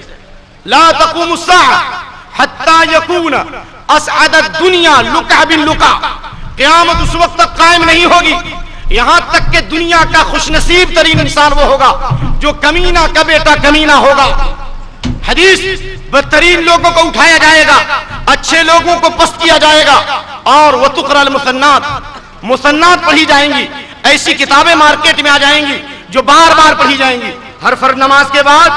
لا تقوم الساعة حتى يكون اسعد الدنيا لقع باللقع. قیامت اس وقت تک قائم نہیں ہوگی یہاں تک کہ دنیا کا خوش نصیب ترین انسان وہ ہوگا جو کمینہ کا بیٹا کمینہ ہوگا. حدیث بدترین لوگوں کو اٹھایا جائے گا، اچھے لوگوں کو پست کیا جائے گا، اور وَتُقْرَأُ الْمُثَنَّاتُ، مصنات پڑھی جائیں گی، ایسی کتابیں مارکیٹ میں آ جائیں گی جو بار بار پڑھی جائیں گی، ہر فرض نماز کے بعد،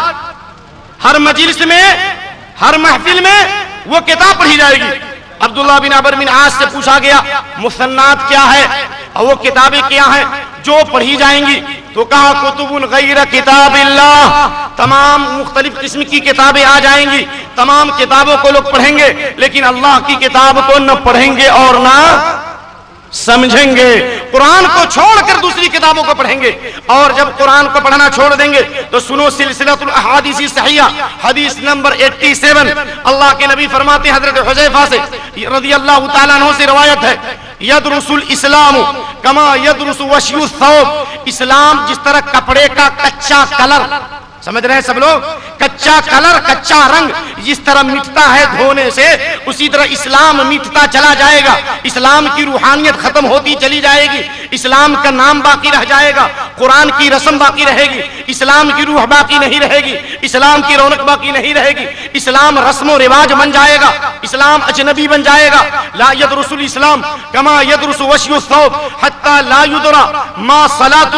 ہر مجلس میں، ہر محفل میں وہ کتاب پڑھی جائے گی۔ عبداللہ بن عمرو بن عاص سے پوچھا گیا مصنات کیا ہے، اور وہ کتابیں کیا ہیں جو پڑھی جائیں گی؟ تو کہا کتب غیر کتاب اللہ، تمام مختلف قسم کی کتابیں آ جائیں گی، تمام کتابوں کو لوگ پڑھیں گے، لیکن اللہ کی کتاب کو نہ پڑھیں گے اور نہ سمجھیں گے، قرآن کو چھوڑ کر دوسری کتابوں کو پڑھیں گے، اور جب قرآن کو پڑھنا چھوڑ دیں گے تو سنو سلسلۃ الاحادیث صحیحہ حدیث نمبر 87، اللہ کے نبی فرماتے ہیں حضرت حذیفہ سے رضی اللہ تعالیٰ عنہ سے روایت ہے، یدرس الاسلام کما یدرس وشی الثوب، اسلام جس طرح کپڑے کا کچا کلر، سمجھ رہے ہیں سب لوگ، کچا کلر، کچا رنگ جس طرح مٹتا ہے دھونے سے، اسی طرح اسلام مٹتا چلا جائے گا، اسلام کی روحانیت ختم ہوتی چلی جائے گی، اسلام کا نام باقی رہ جائے گا، قرآن کی رسم باقی رہے گی، اسلام کی روح باقی نہیں رہے گی، اسلام کی رونق باقی نہیں رہے گی، اسلام رسم و رواج بن جائے گا، اسلام اجنبی بن جائے گا۔ لا یدرس الاسلام کما یدرس وشی الثوب حتی لا یدرا ما صلاۃ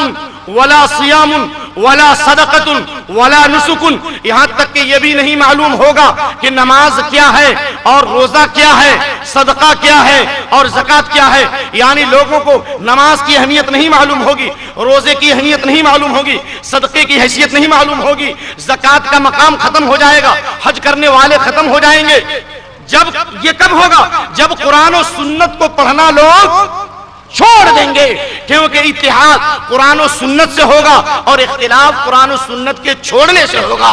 ولا صیام ولا صدقۃ ولا نسک، یہاں تک کہ یہ بھی نہیں معلوم ہوگا کہ نماز کیا ہے اور روزہ کیا ہے، صدقہ کیا ہے اور زکوٰۃ کیا ہے، یعنی لوگوں کو نماز کی اہمیت نہیں معلوم ہوگی، روزے کی اہمیت نہیں معلوم ہوگی، صدقے کی حیثیت نہیں معلوم ہوگی، زکوٰۃ کا مقام ختم ہو جائے گا، حج کرنے والے ختم ہو جائیں گے۔ جب یہ کب ہوگا؟ جب قرآن و سنت کو پڑھنا لوگ چھوڑ دیں گے، کیونکہ اتحاد قرآن و سنت سے ہوگا اور اختلاف قرآن و سنت کے چھوڑنے سے ہوگا۔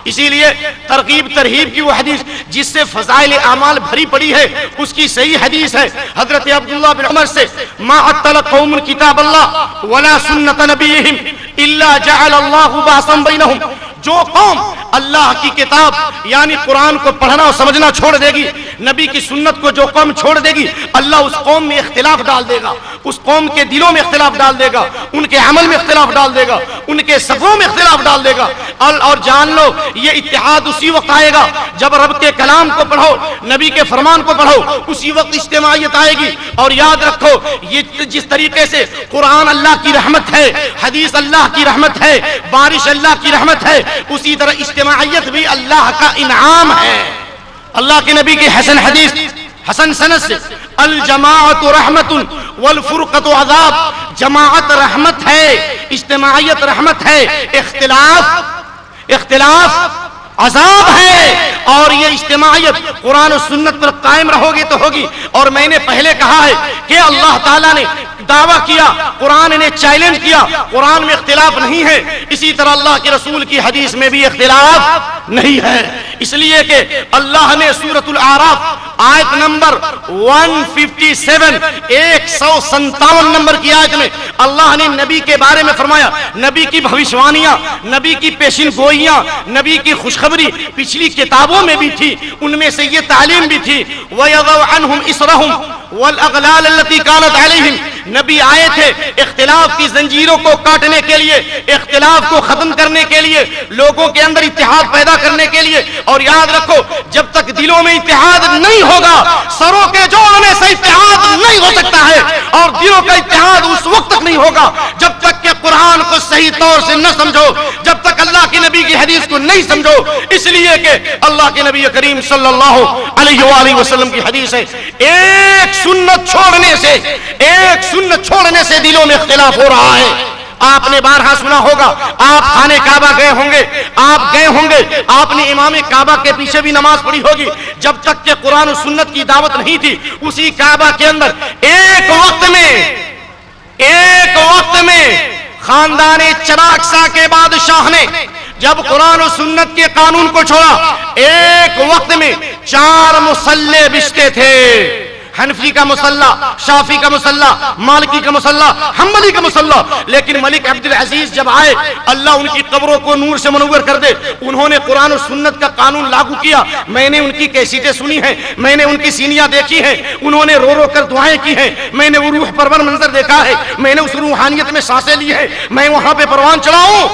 اسی لیے ترغیب ترہیب کی وہ حدیث جس سے فضائل اعمال بھری پڑی ہے، اس کی صحیح حدیث ہے حضرت عبداللہ بن عمر سے، ما عطل قوم کتاب اللہ ولا سنت نبیہم الا جعل اللہ باسا بینہم، جو قوم اللہ کی کتاب یعنی قرآن کو پڑھنا اور سمجھنا چھوڑ دے گی، نبی کی سنت کو جو قوم چھوڑ دے گی، اللہ اس قوم میں اختلاف ڈال دے گا، اس قوم کے دلوں میں اختلاف ڈال دے گا، ان کے عمل میں اختلاف ڈال دے گا، ان کے صفوں میں اختلاف ڈال دے گا۔ اور جان لو یہ اتحاد اسی وقت آئے گا جب رب کے کلام کو پڑھو، نبی کے فرمان کو پڑھو، اسی وقت اجتماعیت آئے گی۔ اور یاد رکھو یہ جس طریقے سے قرآن اللہ کی رحمت ہے، حدیث اللہ کی رحمت ہے، بارش اللہ کی رحمت ہے، اسی طرح اجتماعیت بھی اللہ کا انعام ہے۔ اللہ کے نبی کی حسن حدیث حسن سند سے، الجماعت رحمت والفرقت عذاب، جماعت رحمت ہے، اجتماعیت رحمت ہے، اختلاف عذاب ہے۔ اور یہ اجتماعیت قرآن و سنت پر قائم رہو گے تو ہوگی۔ اور میں نے پہلے کہا ہے کہ اللہ تعالیٰ نے دعویٰ کیا، قرآن نے چیلنج کیا، قرآن میں اختلاف نہیں ہے، اسی طرح اللہ کے رسول کی حدیث میں بھی اختلاف نہیں ہے، اس لیے کہ اللہ نے سورۃ الاعراف آیت نمبر 157 157 نمبر کی آیت میں اللہ نے نبی کے بارے میں فرمایا، نبی کی بھوشوانیاں، نبی کی پیشین گوئیاں، نبی کی خوشخبری پچھلی کتابوں میں بھی تھی، ان میں سے یہ تعلیم بھی تھی، وَيَضَعُ عَنْهُمْ إِصْرَهُمْ وَالْأَغْلَالَ الَّتِي كَانَتْ عَلَيْهِمْ، نبی آئے تھے اختلاف کی زنجیروں کو کاٹنے کے لیے، اختلاف کو ختم کرنے کے لیے، لوگوں کے اندر اتحاد پیدا کرنے کے لیے۔ اور یاد رکھو جب تک دلوں میں اتحاد نہیں ہوگا، سروں کے جوڑنے سے اتحاد نہیں ہو سکتا ہے، اور دلوں کا اتحاد اس وقت تک نہیں ہوگا جب تک کہ قرآن کو صحیح طور سے نہ سمجھو، جب تک اللہ کے نبی کی حدیث کو نہیں سمجھو۔ اس لیے کہ اللہ کے نبی کریم صلی اللہ علیہ وآلہ وسلم کی حدیث ہے، ایک سنت چھوڑنے سے دلوں میں اختلاف ہو رہا ہے۔ آپ نے بارہا سنا ہوگا، آپ خانے کعبہ گئے ہوں گے، آپ نے امام کعبہ کے پیچھے بھی نماز پڑھی ہوگی، جب تک کہ قرآن و سنت کی دعوت نہیں تھی، اسی کعبہ کے اندر ایک وقت میں خاندان چراغسا کے بادشاہ نے جب قرآن و سنت کے قانون کو چھوڑا، ایک وقت میں 4 مصلے بچتے تھے، حنفی کا مصلح، شافی کا مصلح، مالکی کا مصلح، حنبلی کا مصلح۔ لیکن ملک عبدالعزیز جب آئے، اللہ ان کی قبروں کو نور سے منور کر دے، انہوں نے قرآن و سنت کا قانون لاگو کیا۔ میں نے ان کی کیسٹیں سنی ہیں، میں نے ان کی سینیاں دیکھی ہیں، انہوں نے رو رو کر دعائیں کی ہیں، میں نے وہ روح پرور منظر دیکھا ہے، میں نے اس روحانیت میں سانسیں لی ہے، میں وہاں پہ پروان چڑھاؤں،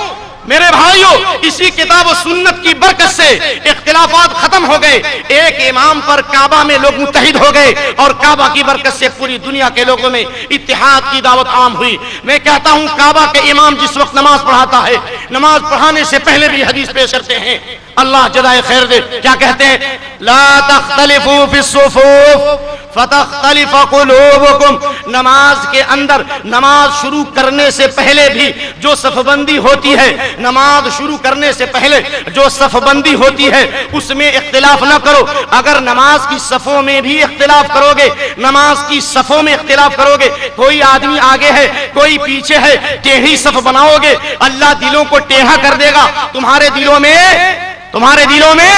میرے بھائیوں اسی کتاب و سنت کی برکت سے اختلافات ختم ہو گئے، ایک امام پر کعبہ میں لوگ متحد ہو گئے اور کعبہ کی برکت سے پوری دنیا کے لوگوں میں اتحاد کی دعوت عام ہوئی۔ میں کہتا ہوں کعبہ کے امام جس وقت نماز پڑھاتا ہے، نماز پڑھانے سے پہلے بھی حدیث پیش کرتے ہیں، اللہ جزائے خیر دے، کیا کہتے ہیں؟ لا تختلفوا فی الصفوف فتختلف قلوبکم، نماز کے اندر نماز شروع کرنے سے پہلے بھی جو صف بندی ہوتی ہے، نماز شروع کرنے سے پہلے جو صف بندی ہوتی ہے اس میں اختلاف نہ کرو۔ اگر نماز کی صفوں میں بھی اختلاف کرو گے، نماز کی صفوں میں اختلاف کرو گے، کوئی آدمی آگے ہے کوئی پیچھے ہے، ٹیڑھی صف بناؤ گے، اللہ دلوں کو ٹیڑھا کر دے گا، تمہارے دلوں میں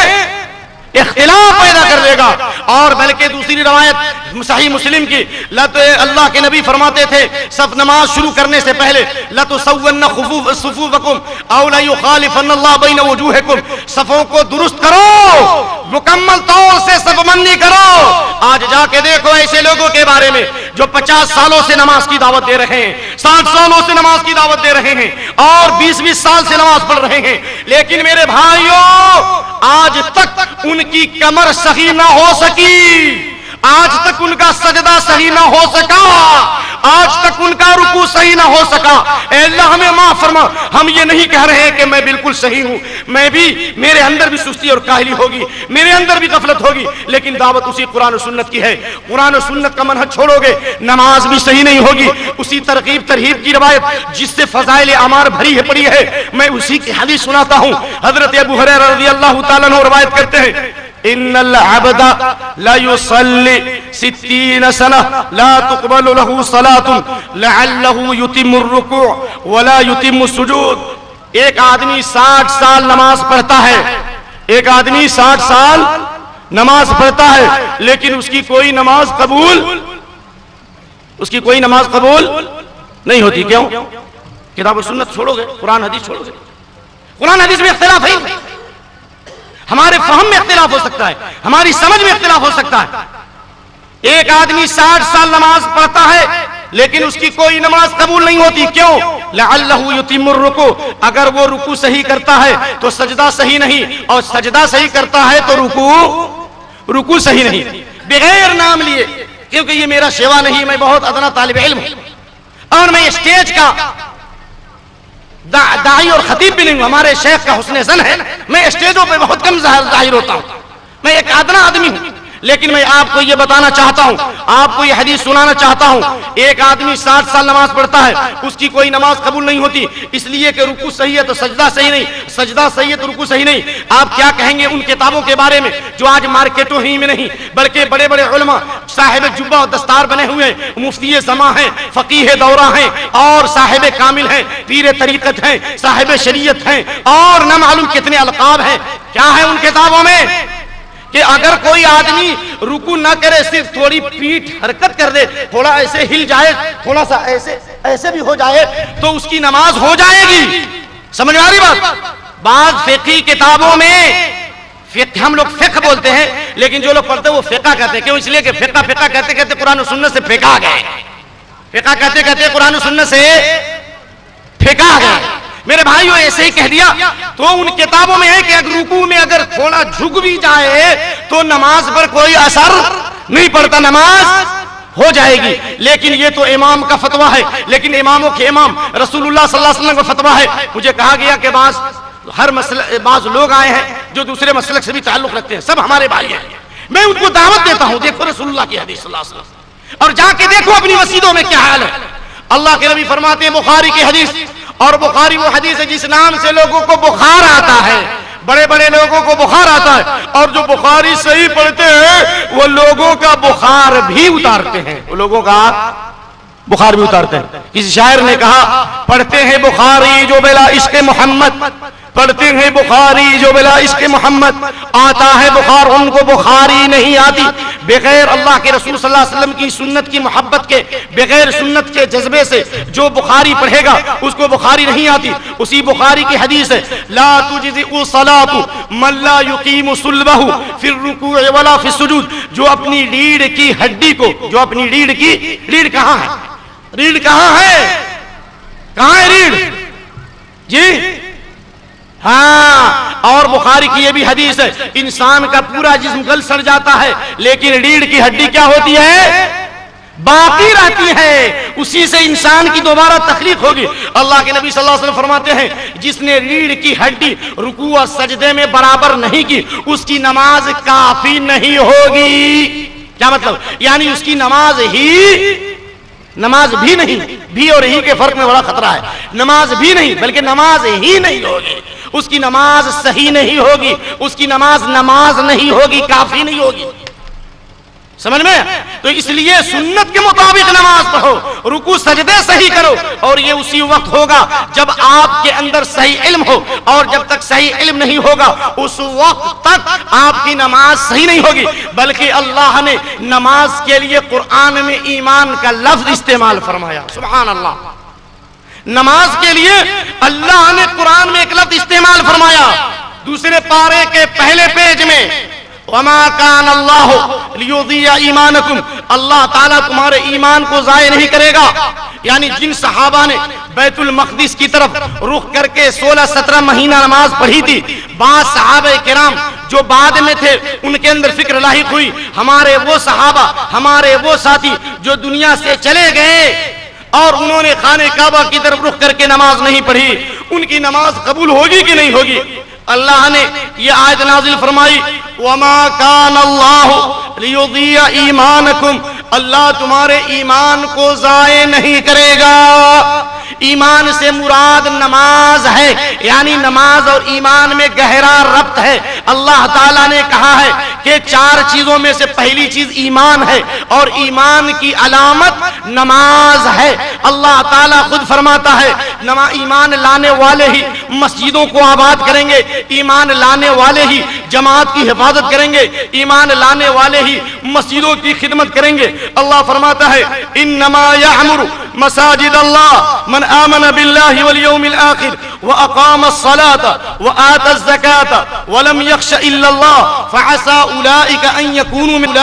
اختلاف پیدا کر دے گا۔ اور بلکہ دوسری روایت صحیح مسلم کی، اللہ کے نبی فرماتے تھے سب نماز شروع کرنے سے پہلے لَتُسَوَّنَّ صُفُوفَكُمْ أَوْ لَيُخَالِفَنَّ اللَّهُ بَيْنَ وُجُوهِكُمْ، صفوں کو درست کرو، مکمل طور سے صف بندی کرو۔ آج جا کے دیکھو ایسے لوگوں کے بارے میں جو 50 سالوں سے نماز کی دعوت دے رہے ہیں، 60 سالوں سے نماز کی دعوت دے رہے ہیں اور 20 سال سے نماز پڑھ رہے ہیں، لیکن میرے بھائیوں آج تک ان کی کمر صحیح نہ ہو سکی، آج تک ان کا سجدہ صحیح نہ ہو سکا، آج تک ان کا رکوع صحیح نہ ہو سکا۔ اے اللہ ہمیں معاف فرما، ہم یہ نہیں کہہ رہے ہیں کہ میں بالکل صحیح ہوں، میرے اندر بھی سستی اور کاہلی ہوگی، میرے اندر بھی غفلت ہوگی، لیکن دعوت اسی قرآن و سنت کی ہے۔ قرآن و سنت کا منہج چھوڑو گے نماز بھی صحیح نہیں ہوگی۔ اسی ترغیب ترہیب کی روایت جس سے فضائل اعمال بھری ہے پڑی ہے، میں اسی کی حدیث سناتا ہوں۔ حضرت ابو ہریرہ رضی اللہ تعالیٰ عنہ روایت کرتے ہیں، ان العبد لا يصلي 60 سنة لا تقبل له صلاة لعله يتم الركوع ولا يتم السجود۔ ایک آدمی 60 سال نماز پڑھتا ہے، ایک آدمی 60 سال نماز پڑھتا ہے لیکن اس کی کوئی نماز قبول نہیں ہوتی۔ کیوں؟ کتاب و سنت چھوڑو گے، قرآن حدیث چھوڑو گے۔ قرآن حدیث میں اختلاف ہے، ہمارے فہم میں اختلاف ہو سکتا ہے، ہماری سمجھ میں اختلاف ہو سکتا ہے۔ ایک آدمی 60 سال نماز پڑھتا ہے لیکن اس کی کوئی نماز قبول نہیں ہوتی۔ کیوں؟ لعلہ یتم الرکوع، اگر وہ رکوع صحیح کرتا ہے تو سجدہ صحیح نہیں، اور سجدہ صحیح کرتا ہے تو رکوع صحیح نہیں، بغیر نام لیے، کیونکہ یہ میرا شیوا نہیں، میں بہت ادنا طالب علم ہوں اور میں اسٹیج کا داعی اور خطیب بھی نہیں ہوں، ہمارے شیخ کا حسن زن ہے، میں اسٹیجوں پہ بہت کم ظاہر ہوتا ہوں، میں ایک ادنا آدمی ہوں، لیکن میں آپ کو یہ بتانا چاہتا ہوں، آپ کو یہ حدیث سنانا چاہتا ہوں۔ ایک آدمی 60 سال نماز پڑھتا ہے، اس کی کوئی نماز قبول نہیں ہوتی، اس لیے کہ رکوع صحیح ہے تو سجدہ صحیح نہیں، سجدہ صحیح ہے تو رکوع صحیح نہیں۔ آپ کیا کہیں گے ان کتابوں کے بارے میں جو آج مارکیٹوں ہی میں نہیں بلکہ بڑے بڑے علماء صاحب جبہ و دستار بنے ہوئے، مفتی زماں ہیں، فقیہ دورہ ہیں اور صاحب کامل ہیں، پیر طریقت ہیں، صاحب شریعت ہیں اور نہ معلوم کتنے القاب ہیں، کیا ہے ان کتابوں میں کہ اگر کوئی آدمی رکوع نہ کرے، صرف تھوڑی پیٹھ حرکت کر دے، تھوڑا ایسے ہل جائے، تھوڑا سا ایسے بھی ہو جائے تو اس کی نماز ہو جائے گی۔ سمجھ میں آ رہی بات؟ بعض فقہی کتابوں میں ہم لوگ فقہ بولتے ہیں لیکن جو لوگ پڑھتے ہیں وہ فقہ کہتے ہیں۔ کیوں؟ اس لیے کہ فقہ کہتے کہتے قرآن و سنت سے پھینکا گئے، فقہ کہتے کہتے قرآن و سنت سے پھینکا گئے۔ میرے بھائیو ایسے ہی کہہ دیا تو ان کتابوں میں ہے کہ اگر رکوع میں اگر تھوڑا جھک بھی جائے تو نماز پر کوئی اثر نہیں پڑتا، نماز ہو جائے گی۔ لیکن یہ تو امام کا فتویٰ ہے، لیکن اماموں کے امام رسول اللہ صلی اللہ علیہ وسلم کا فتویٰ ہے۔ مجھے کہا گیا کہ بعض لوگ آئے ہیں جو دوسرے مسلک سے بھی تعلق رکھتے ہیں، سب ہمارے بھائی ہیں، میں ان کو دعوت دیتا ہوں، دیکھو رسول اللہ کی حدیث صلی اللہ علیہ وسلم اور جا کے دیکھو اپنی مسجدوں میں کیا حال ہے۔ اللہ کے نبی فرماتے ہیں بخاری کی حدیث، اور بخاری وہ حدیث ہے جس نام سے لوگوں کو بخار آتا ہے، بڑے بڑے لوگوں کو بخار آتا ہے، اور جو بخاری صحیح پڑھتے ہیں وہ لوگوں کا بخار بھی اتارتے ہیں، وہ لوگوں کا بخار بھی اتارتے ہیں۔ کسی شاعر نے کہا پڑھتے ہیں بخاری جو بلا عشق محمد، پڑھتے ہیں بخاری جو بلا عشق محمد، آتا ہے بخار ان کو بخاری نہیں آتی۔ بغیر اللہ کے رسول صلی اللہ علیہ وسلم کی سنت کی محبت کے، بغیر سنت کے جذبے سے جو بخاری پڑھے گا اس کو بخاری نہیں آتی۔ اسی بخاری کی حدیث ہے لا تجزئ صلاۃ من لا یقیم صلبہ فی الرکوع ولا فی السجود، جو اپنی ریڑھ کی ہڈی کو، جو اپنی ریڑھ کہاں ہے؟ ریڑھ کہاں ہے؟ کہاں ہے ریڑھ؟ جی ہاں، اور بخاری کی یہ بھی حدیث ہے، انسان کا پورا جسم گل سڑ جاتا ہے لیکن ریڑھ کی ہڈی کیا ہوتی ہے؟ باقی رہتی ہے، اسی سے انسان کی دوبارہ تخلیق ہوگی۔ اللہ کے نبی صلی اللہ علیہ وسلم فرماتے ہیں جس نے ریڑھ کی ہڈی رکوع اور سجدے میں برابر نہیں کی اس کی نماز کافی نہیں ہوگی۔ کیا مطلب؟ یعنی اس کی نماز بھی نہیں، بھی اور ہی کے فرق میں بڑا خطرہ ہے، نماز بھی نہیں بلکہ نماز ہی نہیں ہوگی، اس کی نماز صحیح نہیں ہوگی، اس کی نماز نہیں ہوگی، کافی نہیں ہوگی۔ سمجھ میں؟ تو اس لیے سنت کے مطابق نماز پڑھو، رکوع سجدے صحیح کرو، اور یہ اسی وقت ہوگا جب آپ کے اندر صحیح علم ہو، اور جب تک صحیح علم نہیں ہوگا اس وقت تک آپ کی نماز صحیح نہیں ہوگی۔ بلکہ اللہ نے نماز کے لیے قرآن میں ایمان کا لفظ استعمال فرمایا، سبحان اللہ۔ نماز کے لیے اللہ نے قرآن میں ایک لفظ استعمال فرمایا، دوسرے پارے کے پہلے پیج میں، وَمَا كَانَ اللَّهُ لِيُضِيَّ إِيمَانَكُمْ، اللہ تعالیٰ تمہارے ایمان کو ضائع نہیں کرے گا۔ یعنی جن صحابہ نے بیت المقدس کی طرف رخ کر کے 16-17 مہینہ نماز پڑھی تھی، بعض صحابہ کرام جو بعد میں تھے ان کے اندر فکر لاحق ہوئی، ہمارے وہ صحابہ، ہمارے وہ ساتھی جو دنیا سے چلے گئے اور انہوں نے خانہ کعبہ کی طرف رخ کر کے نماز نہیں پڑھی، ان کی نماز قبول ہوگی کہ نہیں ہوگی؟ اللہ نے یہ آیت نازل فرمائی، وَمَا كَانَ اللَّهُ لِيُضِيَّ إِيمَانَكُمْ، اللہ تمہارے ایمان کو ضائع نہیں کرے گا۔ ایمان سے مراد نماز ہے، یعنی نماز اور ایمان میں گہرا ربط ہے۔ اللہ تعالیٰ نے کہا ہے کہ 4 چیزوں میں سے پہلی چیز ایمان ہے، اور ایمان کی علامت نماز ہے۔ اللہ تعالیٰ خود فرماتا ہے ایمان لانے والے ہی مسجدوں کو آباد کریں گے، ایمان لانے والے ہی جماعت کی حفاظت کریں گے، ایمان لانے والے ہی مسجدوں کی خدمت کریں گے۔ اللہ فرماتا ہے انما یعمر مساجد اللہ من آمن باللہ والیوم الآخر واقام الصلاة وآت الزکاة ولم یخش الا اللہ فعسى اولئک ان یکونوا من